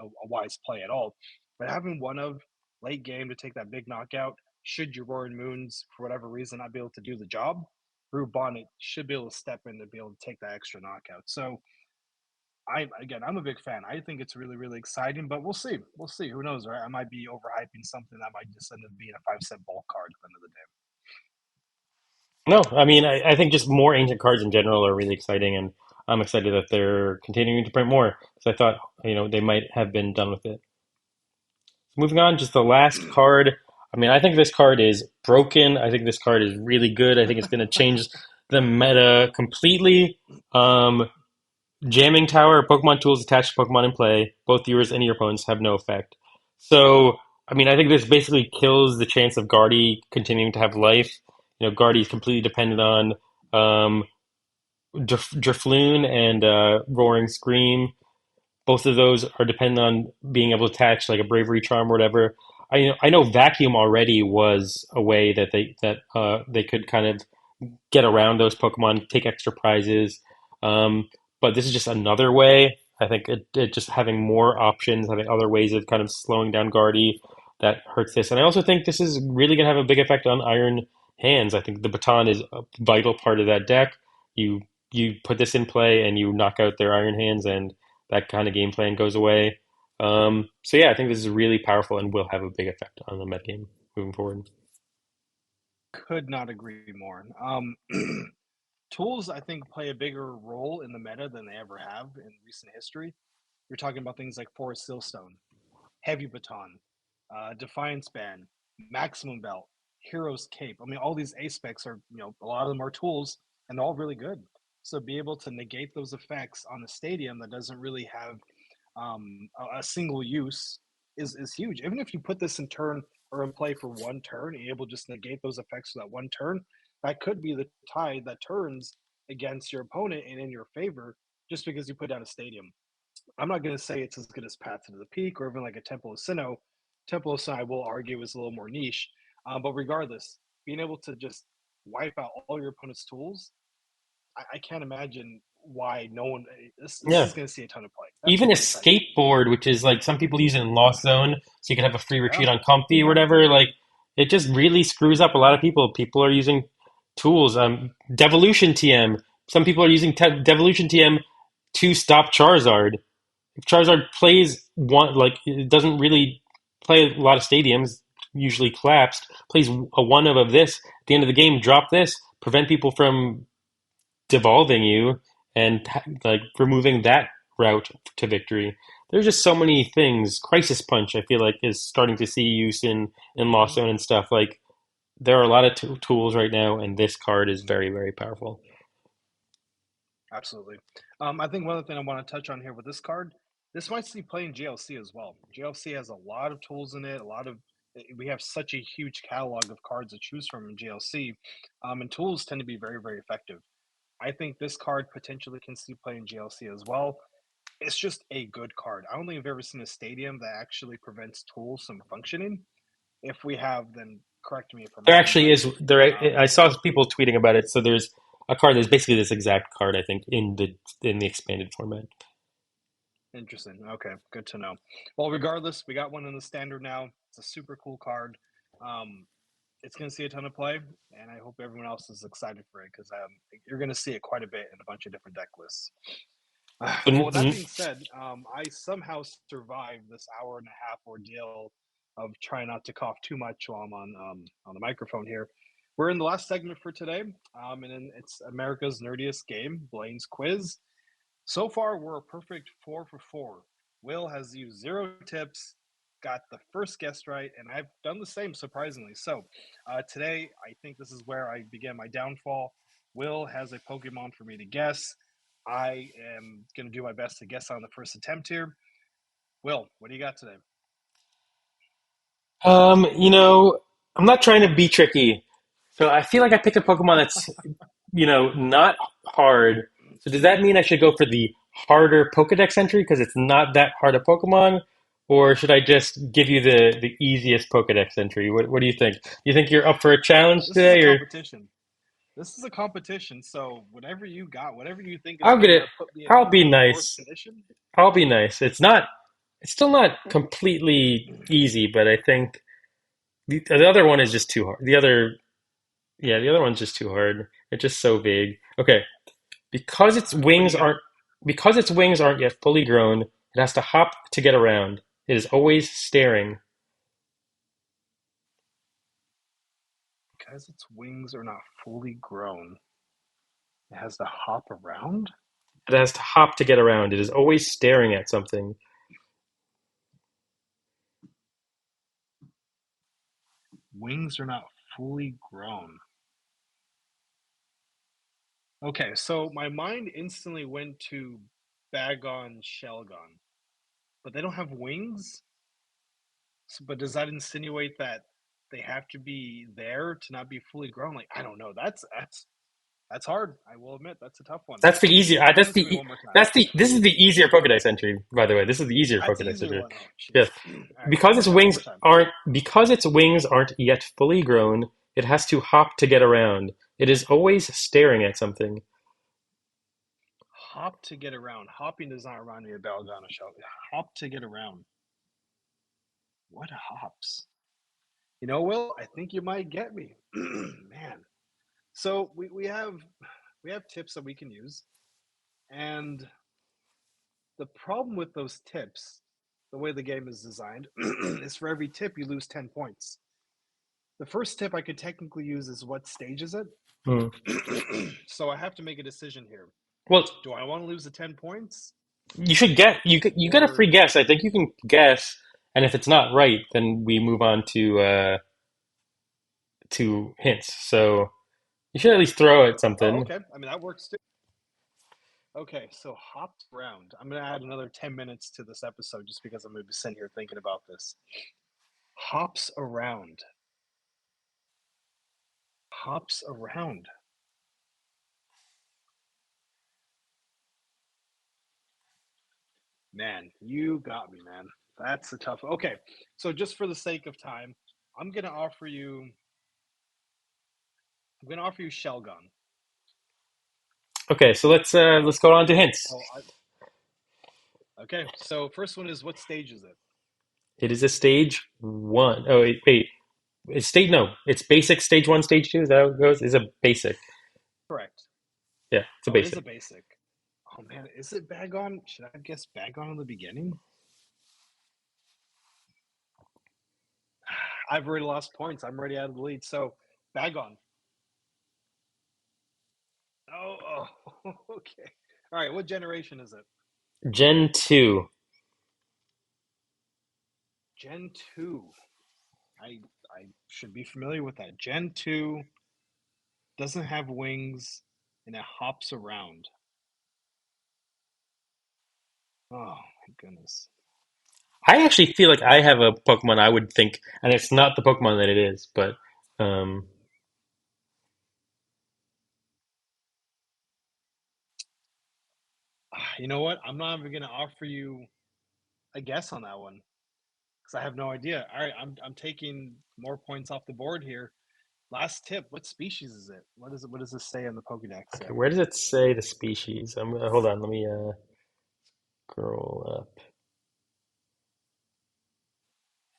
a wise play at all. But having one of late game to take that big knockout, should your Roaring Moons, for whatever reason, not be able to do the job, Brew Bonnet should be able to step in to be able to take that extra knockout. So I'm a big fan. I think it's really, really exciting, but we'll see. We'll see. Who knows, right? I might be overhyping something that might just end up being a 5 cent bulk card at the end of the day. No, I mean, I think just more ancient cards in general are really exciting, and I'm excited that they're continuing to print more. So I thought, they might have been done with it. Moving on, just the last card. I mean, I think this card is broken. I think this card is really good. I think it's going to change the meta completely. Um, Jamming Tower, Pokemon tools attached to Pokemon in play. Both yours and your opponents have no effect. So, I mean, I think this basically kills the chance of Guardy continuing to have life. Guardy is completely dependent on um, Drifloon and Roaring Scream. Both of those are dependent on being able to attach like a Bravery Charm or whatever. I know vacuum already was a way that they could kind of get around those Pokemon, take extra prizes. But this is just another way. I think it just having more options, having other ways of kind of slowing down Guardy that hurts this. And I also think this is really going to have a big effect on Iron Hands. I think the baton is a vital part of that deck. You you put this in play and you knock out their Iron Hands, and that kind of game plan goes away. So yeah, I think this is really powerful and will have a big effect on the metagame moving forward. Could not agree more. Tools, I think, play a bigger role in the meta than they ever have in recent history. You're talking about things like Forest Stillstone, Heavy Baton, Defiance Band, Maximum Belt, Hero's Cape. I mean, all these A specs are, a lot of them are tools and they're all really good. So be able to negate those effects on a stadium that doesn't really have a single use is huge. Even if you put this in turn or in play for one turn, and you're able to just negate those effects for that one turn, that could be the tide that turns against your opponent and in your favor just because you put down a stadium. I'm not going to say it's as good as Path to the Peak or even like a Temple of Sinnoh. Temple of Sinnoh, I will argue, is a little more niche. But regardless, being able to just wipe out all your opponent's tools, I can't imagine why no one. This Yeah. is going to see a ton of play. That's Even a super exciting. skateboard, which is like some people use it in Lost Zone, so you can have a free Yeah, retreat on Comfy or whatever. Like it just really screws up a lot of people. People are using tools. Devolution TM. Some people are using Devolution TM to stop Charizard. If Charizard plays one, like it doesn't really play a lot of stadiums, usually collapsed. Plays a one of this at the end of the game. Drop this, prevent people from devolving you and like removing that route to victory. There's just so many things. Crisis Punch, I feel like, is starting to see use in Lost hmm Zone and stuff. Like there are a lot of tools right now, and this card is very very powerful. absolutely. I think one other thing I want to touch on here with this card, this might see play in GLC as well. GLC has a lot of tools in it. We have such a huge catalog of cards to choose from in GLC, and tools tend to be very very effective. I think this card potentially can see play in GLC as well. It's just a good card. I don't think I've ever seen a stadium that actually prevents tools from functioning. If we have, then correct me if I'm There wrong. actually But is there. I um, saw people tweeting about it. So there's a card that's basically this exact card. I think in the expanded format. interesting. Okay, good to know. Well, regardless, we got one in the standard now. It's a super cool card. Um, it's going to see a ton of play, and I hope everyone else is excited for it because you're going to see it quite a bit in a bunch of different deck lists. Well, with that being said, I somehow survived this hour and a half ordeal of trying not to cough too much while I'm on the microphone here. We're in the last segment for today, and then it's America's nerdiest game, Blaine's quiz. So far, we're a perfect 4 for 4. Will has used 0 tips, got the first guess right, and I've done the same, surprisingly. So today, I think this is where I began my downfall. Will has a Pokemon for me to guess. I am going to do my best to guess on the first attempt here. Will, what do you got today? You know, I'm not trying to be tricky, so I feel like I picked a Pokemon that's not hard. So does that mean I should go for the harder Pokedex entry because it's not that hard a Pokemon, or should I just give you the easiest Pokedex entry? What do you think? Do you think you're up for a challenge This is a today, or competition. This is a competition. So whatever you got, whatever you think is I'll get going it? to put me in I'll a be worse nice. condition. I'll be nice. It's not. It's still not completely easy, but I think the other one is just too hard. The other one's just too hard. It's just so vague. Okay, because its What do wings you got? aren't because its wings aren't yet fully grown, it has to hop to get around. It is always staring. Because its wings are not fully grown, it has to hop around. It has to hop to get around. It is always staring at something. Wings are not fully grown. Okay, so my mind instantly went to Bagon Shelgon, but they don't have wings. But does that insinuate that they have to be there to not be fully grown? Like I don't know. That's That's hard. I will admit that's a tough one. That's the easier. Give it to me one more time. This is the easier Pokedex entry, by the way. This is the easier That's the Pokedex easier entry. one. Oh, Yeah, jeez. All right, one more time. One more time. because its wings aren't yet fully grown, it has to hop to get around. It is always staring at something. Hop to get around. Hopping does not remind me of Belladonna Show. Hop to get around. What hops? You know, Will, I think you might get me. Man. So we have tips that we can use. And the problem with those tips, the way the game is designed, is for every tip you lose 10 points. The first tip I could technically use is what stage is it? Hmm. So I have to make a decision here. Well, Do I want to lose the 10 points? you get a Or free guess. I think you can guess, and if it's not right, then we move on to hints. So you should at least throw at oh, something. okay. I mean that works too. Okay, so hops around. I'm gonna add another 10 minutes to this episode just because I'm gonna be sitting here thinking about this. Hops around. Hops around. Man, you got me, man. That's a tough. Okay, so just for the sake of time, I'm gonna offer you. I'm gonna offer you shell gun. Okay, so let's go on to hints. Oh, okay. So first one is what stage is it? It is a stage one. Oh wait. It's stage no. It's basic stage one, stage two. Is that how it goes? It's a basic. Correct. Yeah, it's a Oh, it is a basic. basic. Oh man, is it bag on? Should I guess bag on in the beginning? I've already lost points. I'm already out of the lead. So bag on. Oh, okay. All right. What generation is it? Gen two. Gen two. I should be familiar with that. Gen two doesn't have wings and it hops around. Oh my goodness. I actually feel like I have a Pokemon I would think, and it's not the Pokemon that it is, but um, You know what? I'm not even gonna offer you a guess on that one because I have no idea. All right, I'm taking more points off the board here. Last tip: what species is it? What is it? What does this say in the Pokédex okay, here? where does it say the species? Hold on, let me scroll up.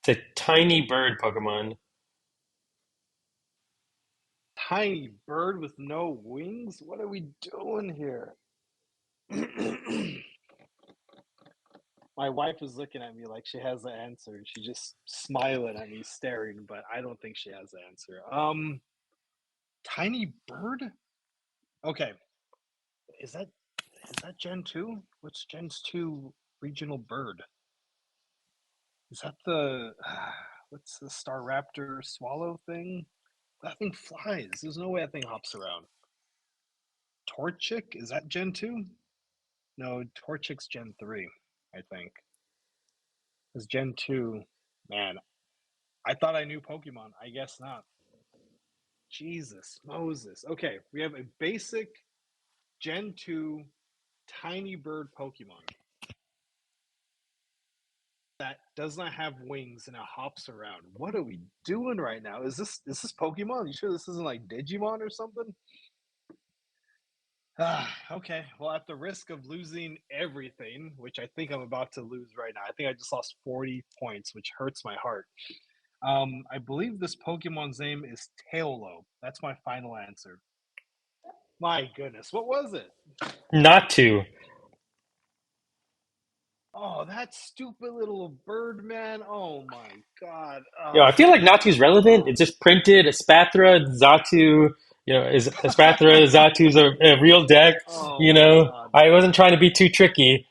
It's a tiny bird Pokemon. Tiny bird with no wings. What are we doing here? My wife is looking at me like she has the answer. She's just smiling at me, staring, but I don't think she has the answer. Tiny bird. Okay, is that Gen two? What's Gen's two regional bird? Is that the what's the Star Raptor swallow thing? That thing flies. There's no way that thing hops around. Torchic, is that Gen 2? No, Torchic's Gen 3, I think. It's Gen 2. Man, I thought I knew Pokemon. I guess not. Jesus, Moses. Okay, we have a basic Gen 2 tiny bird Pokemon that does not have wings and it hops around. What are we doing right now? Is this Pokemon? You sure this isn't like Digimon or something? Okay. Well, at the risk of losing everything, which I think I'm about to lose right now, I think I just lost 40 points, which hurts my heart. I believe this Pokemon's name is Tailo. That's my final answer. My goodness, what was it? Not to. Oh, that stupid little bird man. Oh my god. I feel like Natu's relevant. Oh. It's just printed. Espathra, Zatu. Is Espathra, Zatu's a real deck. Oh my god. I wasn't trying to be too tricky.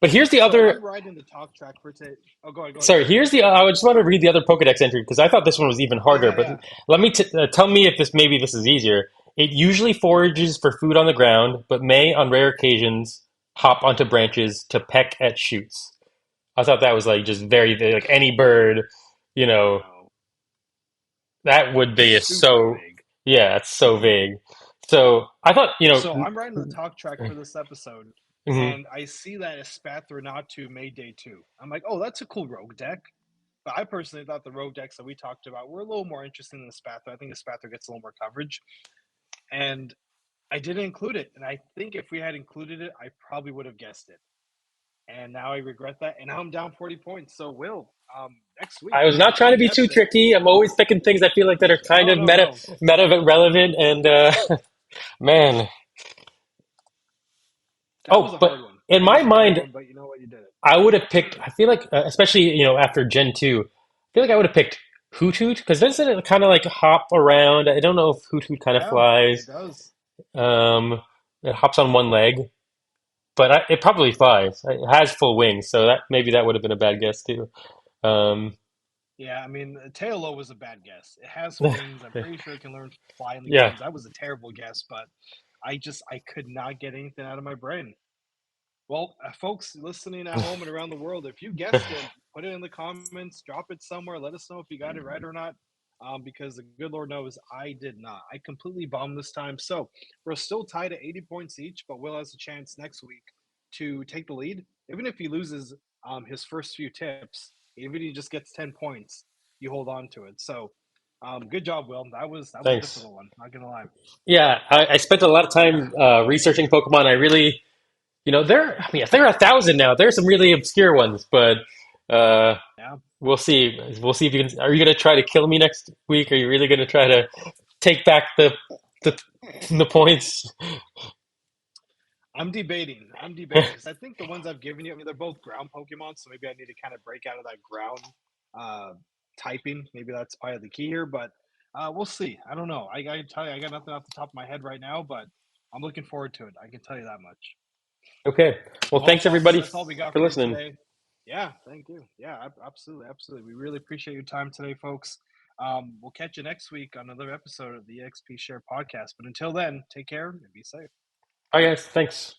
But here's the So other. I'm riding the talk track for today. Oh, go ahead, go ahead, go Sorry, ahead. here's the. I just want to read the other Pokedex entry because I thought this one was even Yeah, harder. yeah, But yeah. let me tell me if this is easier. It usually forages for food on the ground, but may, on rare occasions, hop onto branches to peck at shoots. I thought that was like just very like any bird, you know, No. that would be a Super so vague. yeah, it's so vague. So I thought, So I'm writing the talk track for this episode, mhm. and I see that Espathronatu made day two. I'm like, oh, that's a cool rogue deck. But I personally thought the rogue decks that we talked about were a little more interesting than the Spathro. I think the Spathro gets a little more coverage. And I didn't include it. And I think if we had included it, I probably would have guessed it. And now I regret that. And now I'm down 40 points. So, Will, next week, I was not if trying you to be too guess it, tricky. I'm always picking things I feel like that are kind no, of no, no. meta relevant, and man. That was Oh, a but hard one. in That my was a hard mind, one, but you know what? You did it. I would have picked. I feel like, especially after Gen 2, I feel like I would have picked Hoot Hoot because doesn't it kind of like hop around? I don't know if Hoot Hoot kind of Yeah, flies. it does. Um, it hops on one leg, but it probably flies. It has full wings, so that would have been a bad guess too. Um, Yeah, I mean, Tailo was a bad guess. It has wings. I'm pretty sure it can learn fly in the yeah, games. That was a terrible guess, but I could not get anything out of my brain. Well, folks listening at home and around the world, if you guessed it, put it in the comments, drop it somewhere. Let us know if you got it right or not. Because the good Lord knows I did not. I completely bombed this time. So we're still tied at 80 points each, but Will has a chance next week to take the lead. Even if he loses his first few tips, even if he just gets 10 points, you hold on to it. So good job, Will. That was a thanks. difficult one, not gonna lie. Yeah, I spent a lot of time researching Pokemon. I really, I mean, if there are 1,000 now, there's some really obscure ones, but uh, Yeah. we'll see. We'll see if you can. Are you going to try to kill me next week? Are you really going to try to take back the the points? I'm debating because I think the ones I've given you, I mean, they're both ground Pokemon, so maybe I need to kind of break out of that ground uh, typing. Maybe that's probably the key here, but we'll see. I don't know. I got to tell you, I got nothing off the top of my head right now, but I'm looking forward to it. I can tell you that much. Okay. Well, Well, thanks folks, everybody that's all we got for for you listening. today. Yeah, thank you. Yeah, absolutely, absolutely. We really appreciate your time today, folks. We'll catch you next week on another episode of the XP Share podcast. But until then, take care and be safe. Bye, guys. Thanks.